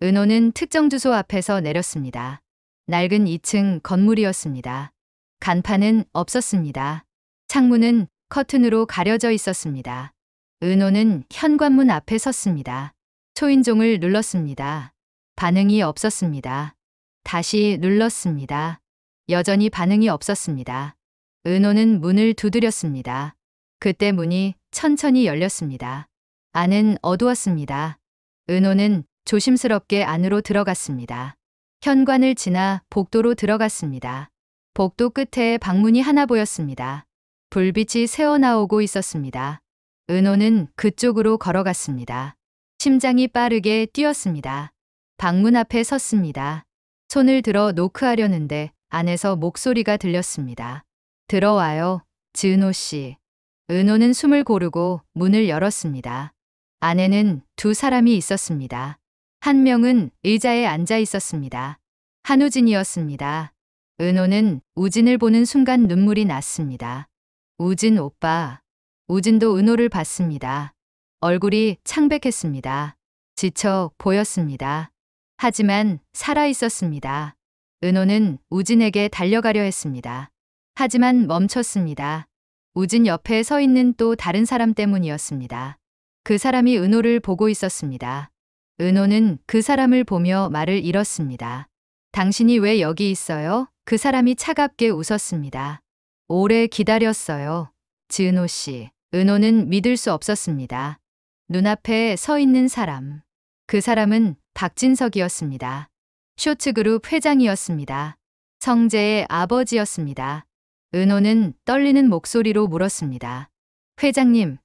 은호는 특정 주소 앞에서 내렸습니다. 낡은 2층 건물이었습니다. 간판은 없었습니다. 창문은 커튼으로 가려져 있었습니다. 은호는 현관문 앞에 섰습니다. 초인종을 눌렀습니다. 반응이 없었습니다. 다시 눌렀습니다. 여전히 반응이 없었습니다. 은호는 문을 두드렸습니다. 그때 문이 천천히 열렸습니다. 안은 어두웠습니다. 은호는 조심스럽게 안으로 들어갔습니다. 현관을 지나 복도로 들어갔습니다. 복도 끝에 방문이 하나 보였습니다. 불빛이 새어나오고 있었습니다. 은호는 그쪽으로 걸어갔습니다. 심장이 빠르게 뛰었습니다. 방문 앞에 섰습니다. 손을 들어 노크하려는데 안에서 목소리가 들렸습니다. 들어와요, 지은호 씨. 은호는 숨을 고르고 문을 열었습니다. 안에는 두 사람이 있었습니다. 한 명은 의자에 앉아 있었습니다. 한우진이었습니다. 은호는 우진을 보는 순간 눈물이 났습니다. 우진 오빠. 우진도 은호를 봤습니다. 얼굴이 창백했습니다. 지쳐 보였습니다. 하지만 살아 있었습니다. 은호는 우진에게 달려가려 했습니다. 하지만 멈췄습니다. 우진 옆에 서 있는 또 다른 사람 때문이었습니다. 그 사람이 은호를 보고 있었습니다. 은호는 그 사람을 보며 말을 잃었습니다. 당신이 왜 여기 있어요? 그 사람이 차갑게 웃었습니다. 오래 기다렸어요. 지은호 씨. 은호는 믿을 수 없었습니다. 눈앞에 서 있는 사람. 그 사람은 박진석이었습니다. 쇼츠그룹 회장이었습니다. 성재의 아버지였습니다. 은호는 떨리는 목소리로 물었습니다. 회장님,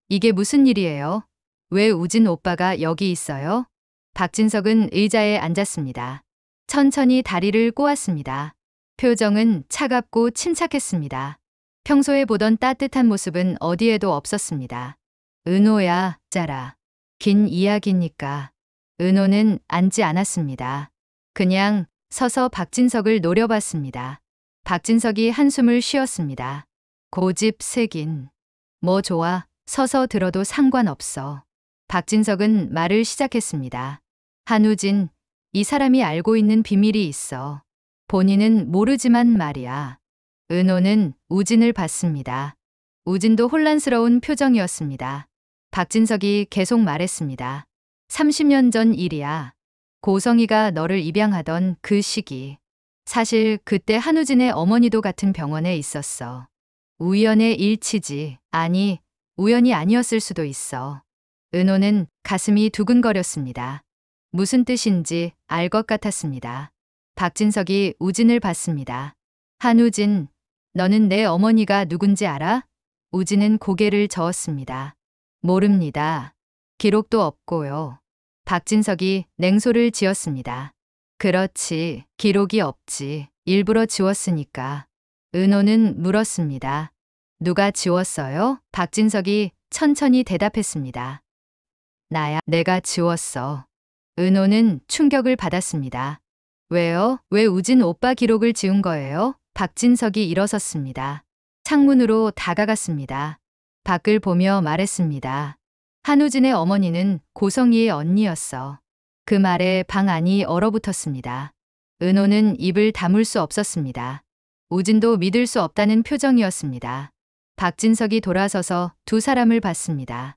이게 무슨 일이에요? 왜 우진 오빠가 여기 있어요? 박진석은 의자에 앉았습니다. 천천히 다리를 꼬았습니다. 표정은 차갑고 침착했습니다. 평소에 보던 따뜻한 모습은 어디에도 없었습니다. 은호야, 짜라. 긴 이야기니까. 은호는 앉지 않았습니다. 그냥 서서 박진석을 노려봤습니다. 박진석이 한숨을 쉬었습니다. 고집 새긴. 뭐 좋아, 서서 들어도 상관없어. 박진석은 말을 시작했습니다. 한우진, 이 사람이 알고 있는 비밀이 있어. 본인은 모르지만 말이야. 은호는 우진을 봤습니다. 우진도 혼란스러운 표정이었습니다. 박진석이 계속 말했습니다. 30년 전 일이야. 고성이가 너를 입양하던 그 시기. 사실 그때 한우진의 어머니도 같은 병원에 있었어. 우연의 일치지. 아니, 우연이 아니었을 수도 있어. 은호는 가슴이 두근거렸습니다. 무슨 뜻인지 알 것 같았습니다. 박진석이 우진을 봤습니다. 한우진, 너는 내 어머니가 누군지 알아? 우진은 고개를 저었습니다. 모릅니다. 기록도 없고요. 박진석이 냉소를 지었습니다. 그렇지, 기록이 없지. 일부러 지웠으니까. 은호는 물었습니다. 누가 지웠어요? 박진석이 천천히 대답했습니다. 나야, 내가 지웠어. 은호는 충격을 받았습니다. 왜요? 왜 우진 오빠 기록을 지운 거예요? 박진석이 일어섰습니다. 창문으로 다가갔습니다. 밖을 보며 말했습니다. 한우진의 어머니는 고성이의 언니였어. 그 말에 방 안이 얼어붙었습니다. 은호는 입을 다물 수 없었습니다. 우진도 믿을 수 없다는 표정이었습니다. 박진석이 돌아서서 두 사람을 봤습니다.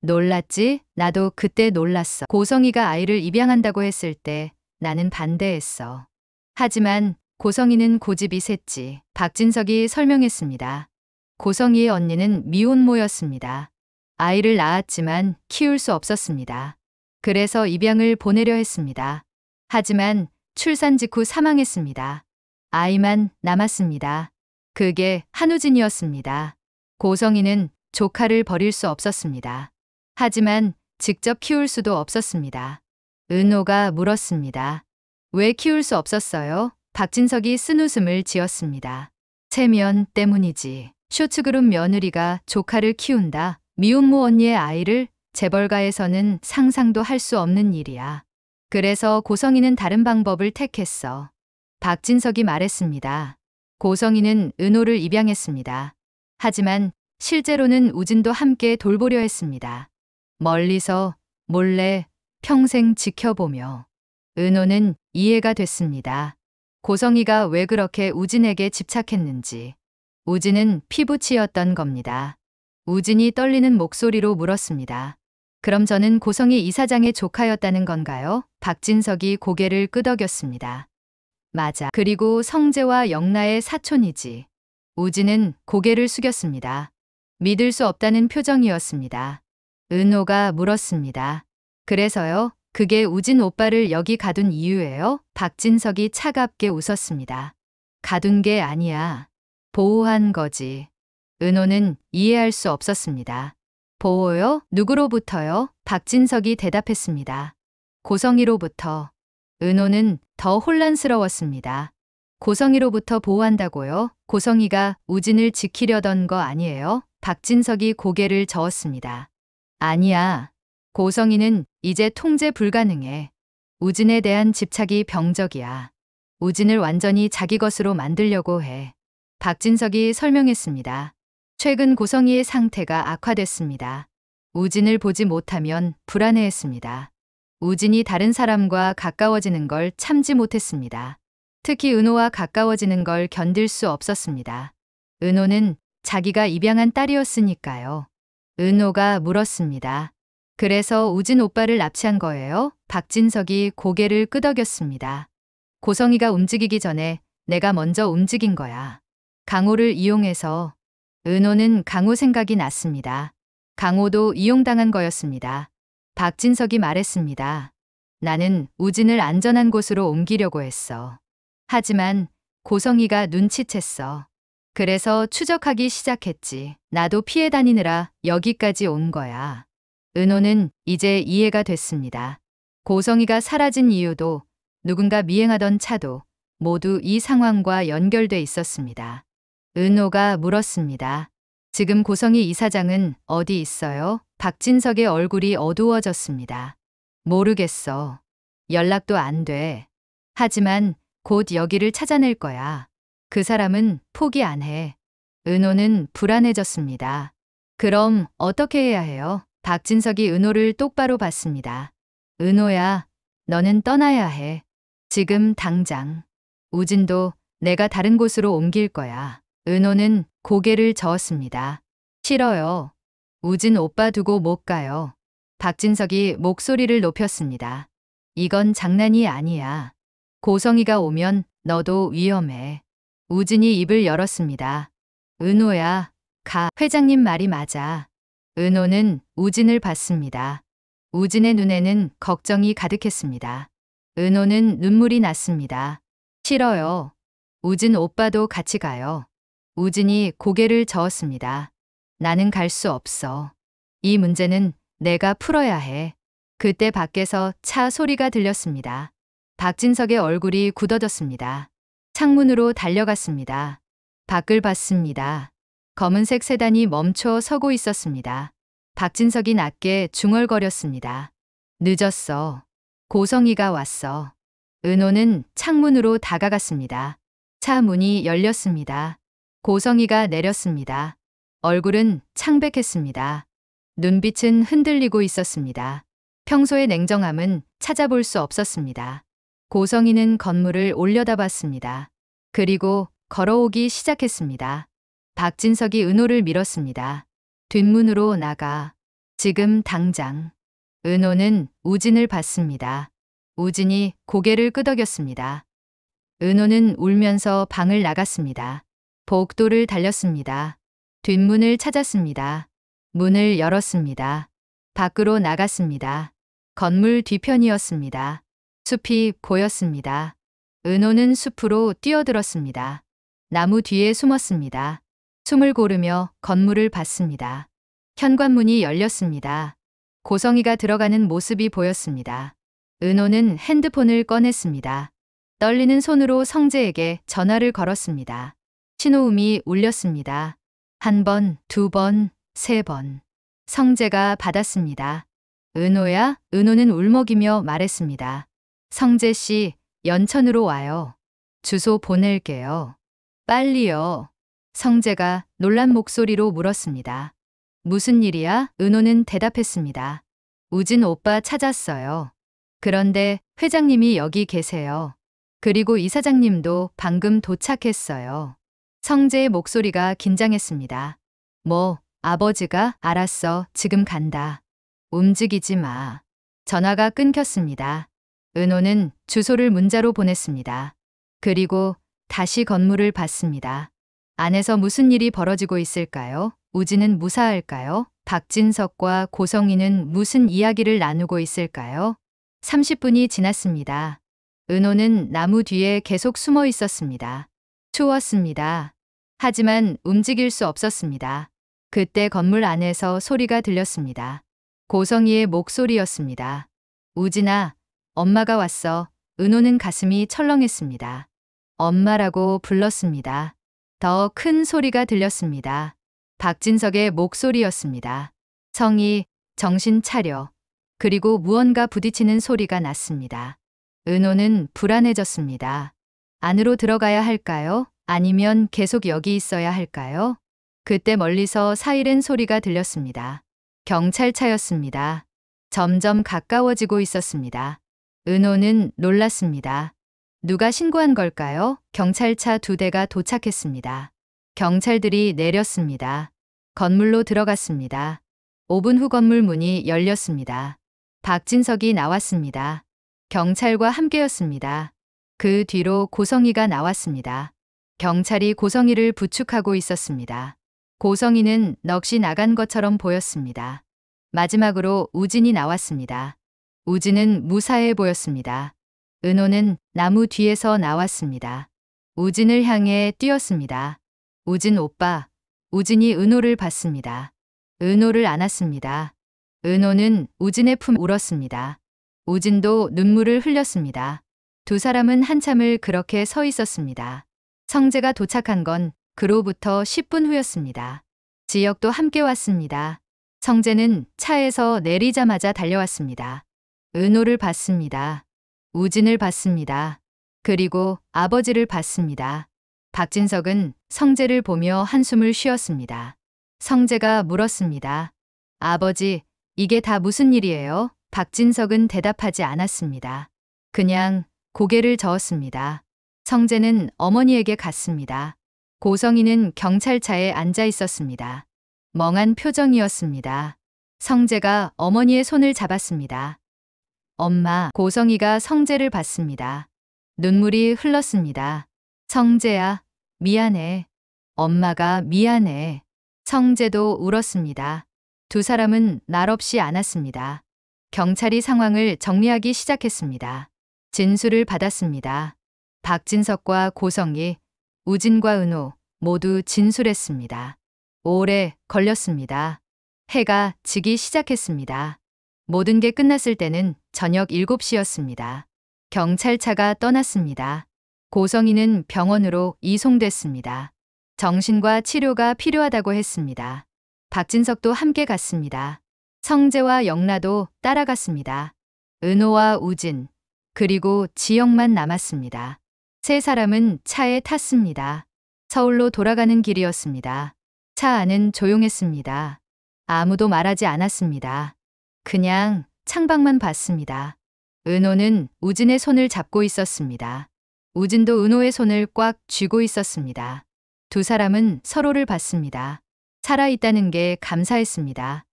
놀랐지? 나도 그때 놀랐어. 고성이가 아이를 입양한다고 했을 때 나는 반대했어. 하지만 고성이는 고집이 셌지. 박진석이 설명했습니다. 고성이의 언니는 미혼모였습니다. 아이를 낳았지만 키울 수 없었습니다. 그래서 입양을 보내려 했습니다. 하지만 출산 직후 사망했습니다. 아이만 남았습니다. 그게 한우진이었습니다. 고성이는 조카를 버릴 수 없었습니다. 하지만 직접 키울 수도 없었습니다. 은호가 물었습니다. 왜 키울 수 없었어요? 박진석이 쓴웃음을 지었습니다. 체면 때문이지. 쇼츠그룹 며느리가 조카를 키운다. 미혼모 언니의 아이를 재벌가에서는 상상도 할 수 없는 일이야. 그래서 고성이는 다른 방법을 택했어. 박진석이 말했습니다. 고성이는 은호를 입양했습니다. 하지만 실제로는 우진도 함께 돌보려 했습니다. 멀리서 몰래 평생 지켜보며. 은호는 이해가 됐습니다. 고성이가 왜 그렇게 우진에게 집착했는지. 우진은 피부치였던 겁니다. 우진이 떨리는 목소리로 물었습니다. 그럼 저는 고성이 이사장의 조카였다는 건가요? 박진석이 고개를 끄덕였습니다. 맞아. 그리고 성재와 영라의 사촌이지. 우진은 고개를 숙였습니다. 믿을 수 없다는 표정이었습니다. 은호가 물었습니다. 그래서요? 그게 우진 오빠를 여기 가둔 이유예요? 박진석이 차갑게 웃었습니다. 가둔 게 아니야. 보호한 거지. 은호는 이해할 수 없었습니다. 보호요? 누구로부터요? 박진석이 대답했습니다. 고성이로부터. 은호는 더 혼란스러웠습니다. 고성이로부터 보호한다고요? 고성이가 우진을 지키려던 거 아니에요? 박진석이 고개를 저었습니다. 아니야. 고성이는 이제 통제 불가능해. 우진에 대한 집착이 병적이야. 우진을 완전히 자기 것으로 만들려고 해. 박진석이 설명했습니다. 최근 고성이의 상태가 악화됐습니다. 우진을 보지 못하면 불안해했습니다. 우진이 다른 사람과 가까워지는 걸 참지 못했습니다. 특히 은호와 가까워지는 걸 견딜 수 없었습니다. 은호는 자기가 입양한 딸이었으니까요. 은호가 물었습니다. 그래서 우진 오빠를 납치한 거예요? 박진석이 고개를 끄덕였습니다. 고성이가 움직이기 전에 내가 먼저 움직인 거야. 강호를 이용해서. 은호는 강호 생각이 났습니다. 강호도 이용당한 거였습니다. 박진석이 말했습니다. 나는 우진을 안전한 곳으로 옮기려고 했어. 하지만 고성이가 눈치챘어. 그래서 추적하기 시작했지. 나도 피해 다니느라 여기까지 온 거야. 은호는 이제 이해가 됐습니다. 고성이가 사라진 이유도 누군가 미행하던 차도 모두 이 상황과 연결돼 있었습니다. 은호가 물었습니다. 지금 고성이 이사장은 어디 있어요? 박진석의 얼굴이 어두워졌습니다. 모르겠어. 연락도 안 돼. 하지만 곧 여기를 찾아낼 거야. 그 사람은 포기 안 해. 은호는 불안해졌습니다. 그럼 어떻게 해야 해요? 박진석이 은호를 똑바로 봤습니다. 은호야, 너는 떠나야 해. 지금 당장. 우진도 내가 다른 곳으로 옮길 거야. 은호는 고개를 저었습니다. 싫어요. 우진 오빠 두고 못 가요. 박진석이 목소리를 높였습니다. 이건 장난이 아니야. 고성이가 오면 너도 위험해. 우진이 입을 열었습니다. 은호야, 가. 회장님 말이 맞아. 은호는 우진을 봤습니다. 우진의 눈에는 걱정이 가득했습니다. 은호는 눈물이 났습니다. 싫어요. 우진 오빠도 같이 가요. 우진이 고개를 저었습니다. 나는 갈 수 없어. 이 문제는 내가 풀어야 해. 그때 밖에서 차 소리가 들렸습니다. 박진석의 얼굴이 굳어졌습니다. 창문으로 달려갔습니다. 밖을 봤습니다. 검은색 세단이 멈춰 서고 있었습니다. 박진석이 낮게 중얼거렸습니다. 늦었어. 고성이가 왔어. 은호는 창문으로 다가갔습니다. 차 문이 열렸습니다. 고성이가 내렸습니다. 얼굴은 창백했습니다. 눈빛은 흔들리고 있었습니다. 평소의 냉정함은 찾아볼 수 없었습니다. 고성이는 건물을 올려다봤습니다. 그리고 걸어오기 시작했습니다. 박진석이 은호를 밀었습니다. 뒷문으로 나가. 지금 당장. 은호는 우진을 봤습니다. 우진이 고개를 끄덕였습니다. 은호는 울면서 방을 나갔습니다. 복도를 달렸습니다. 뒷문을 찾았습니다. 문을 열었습니다. 밖으로 나갔습니다. 건물 뒤편이었습니다. 숲이 보였습니다. 은호는 숲으로 뛰어들었습니다. 나무 뒤에 숨었습니다. 숨을 고르며 건물을 봤습니다. 현관문이 열렸습니다. 고성이가 들어가는 모습이 보였습니다. 은호는 핸드폰을 꺼냈습니다. 떨리는 손으로 성재에게 전화를 걸었습니다. 신호음이 울렸습니다. 한 번, 두 번, 세 번. 성재가 받았습니다. 은호야? 은호는 울먹이며 말했습니다. 성재 씨, 연천으로 와요. 주소 보낼게요. 빨리요. 성재가 놀란 목소리로 물었습니다. 무슨 일이야? 은호는 대답했습니다. 우진 오빠 찾았어요. 그런데 회장님이 여기 계세요. 그리고 이사장님도 방금 도착했어요. 성재의 목소리가 긴장했습니다. 뭐, 아버지가? 알았어, 지금 간다. 움직이지 마. 전화가 끊겼습니다. 은호는 주소를 문자로 보냈습니다. 그리고 다시 건물을 봤습니다. 안에서 무슨 일이 벌어지고 있을까요? 우진은 무사할까요? 박진석과 고성희는 무슨 이야기를 나누고 있을까요? 30분이 지났습니다. 은호는 나무 뒤에 계속 숨어 있었습니다. 추웠습니다. 하지만 움직일 수 없었습니다. 그때 건물 안에서 소리가 들렸습니다. 고성희의 목소리였습니다. 우진아, 엄마가 왔어. 은호는 가슴이 철렁했습니다. 엄마라고 불렀습니다. 더 큰 소리가 들렸습니다. 박진석의 목소리였습니다. 성희, 정신 차려. 그리고 무언가 부딪히는 소리가 났습니다. 은호는 불안해졌습니다. 안으로 들어가야 할까요? 아니면 계속 여기 있어야 할까요? 그때 멀리서 사이렌 소리가 들렸습니다. 경찰차였습니다. 점점 가까워지고 있었습니다. 은호는 놀랐습니다. 누가 신고한 걸까요? 경찰차 2대가 도착했습니다. 경찰들이 내렸습니다. 건물로 들어갔습니다. 5분 후 건물 문이 열렸습니다. 박진석이 나왔습니다. 경찰과 함께였습니다. 그 뒤로 고성희가 나왔습니다. 경찰이 고성희를 부축하고 있었습니다. 고성희는 넋이 나간 것처럼 보였습니다. 마지막으로 우진이 나왔습니다. 우진은 무사해 보였습니다. 은호는 나무 뒤에서 나왔습니다. 우진을 향해 뛰었습니다. 우진 오빠. 우진이 은호를 봤습니다. 은호를 안았습니다. 은호는 우진의 품 울었습니다. 우진도 눈물을 흘렸습니다. 두 사람은 한참을 그렇게 서 있었습니다. 성재가 도착한 건 그로부터 10분 후였습니다. 지역도 함께 왔습니다. 성재는 차에서 내리자마자 달려왔습니다. 은호를 봤습니다. 우진을 봤습니다. 그리고 아버지를 봤습니다. 박진석은 성재를 보며 한숨을 쉬었습니다. 성재가 물었습니다. 아버지, 이게 다 무슨 일이에요? 박진석은 대답하지 않았습니다. 그냥 고개를 저었습니다. 성재는 어머니에게 갔습니다. 고성희는 경찰차에 앉아 있었습니다. 멍한 표정이었습니다. 성재가 어머니의 손을 잡았습니다. 엄마, 고성희가 성재를 봤습니다. 눈물이 흘렀습니다. 성재야, 미안해. 엄마가 미안해. 성재도 울었습니다. 두 사람은 말없이 안았습니다. 경찰이 상황을 정리하기 시작했습니다. 진술을 받았습니다. 박진석과 고성희, 우진과 은호 모두 진술했습니다. 오래 걸렸습니다. 해가 지기 시작했습니다. 모든 게 끝났을 때는 저녁 7시였습니다. 경찰차가 떠났습니다. 고성희는 병원으로 이송됐습니다. 정신과 치료가 필요하다고 했습니다. 박진석도 함께 갔습니다. 성재와 영라도 따라갔습니다. 은호와 우진, 그리고 지영만 남았습니다. 세 사람은 차에 탔습니다. 서울로 돌아가는 길이었습니다. 차 안은 조용했습니다. 아무도 말하지 않았습니다. 그냥 창밖만 봤습니다. 은호는 우진의 손을 잡고 있었습니다. 우진도 은호의 손을 꽉 쥐고 있었습니다. 두 사람은 서로를 봤습니다. 살아있다는 게 감사했습니다.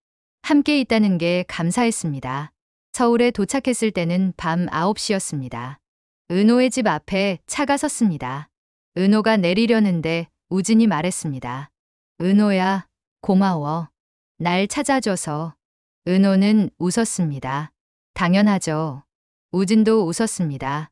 함께 있다는 게 감사했습니다. 서울에 도착했을 때는 밤 9시였습니다. 은호의 집 앞에 차가 섰습니다. 은호가 내리려는데 우진이 말했습니다. 은호야, 고마워. 날 찾아줘서. 은호는 웃었습니다. 당연하죠. 우진도 웃었습니다.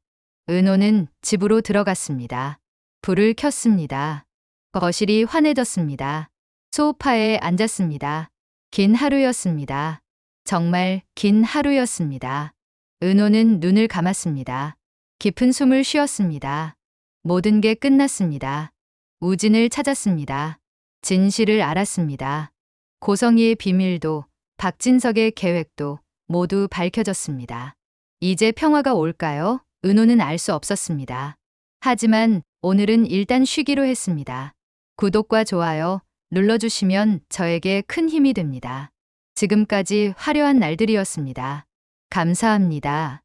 은호는 집으로 들어갔습니다. 불을 켰습니다. 거실이 환해졌습니다. 소파에 앉았습니다. 긴 하루였습니다. 정말 긴 하루였습니다. 은호는 눈을 감았습니다. 깊은 숨을 쉬었습니다. 모든 게 끝났습니다. 우진을 찾았습니다. 진실을 알았습니다. 고성희의 비밀도 박진석의 계획도 모두 밝혀졌습니다. 이제 평화가 올까요? 은호는 알 수 없었습니다. 하지만 오늘은 일단 쉬기로 했습니다. 구독과 좋아요 눌러주시면 저에게 큰 힘이 됩니다. 지금까지 화려한 날들이었습니다. 감사합니다.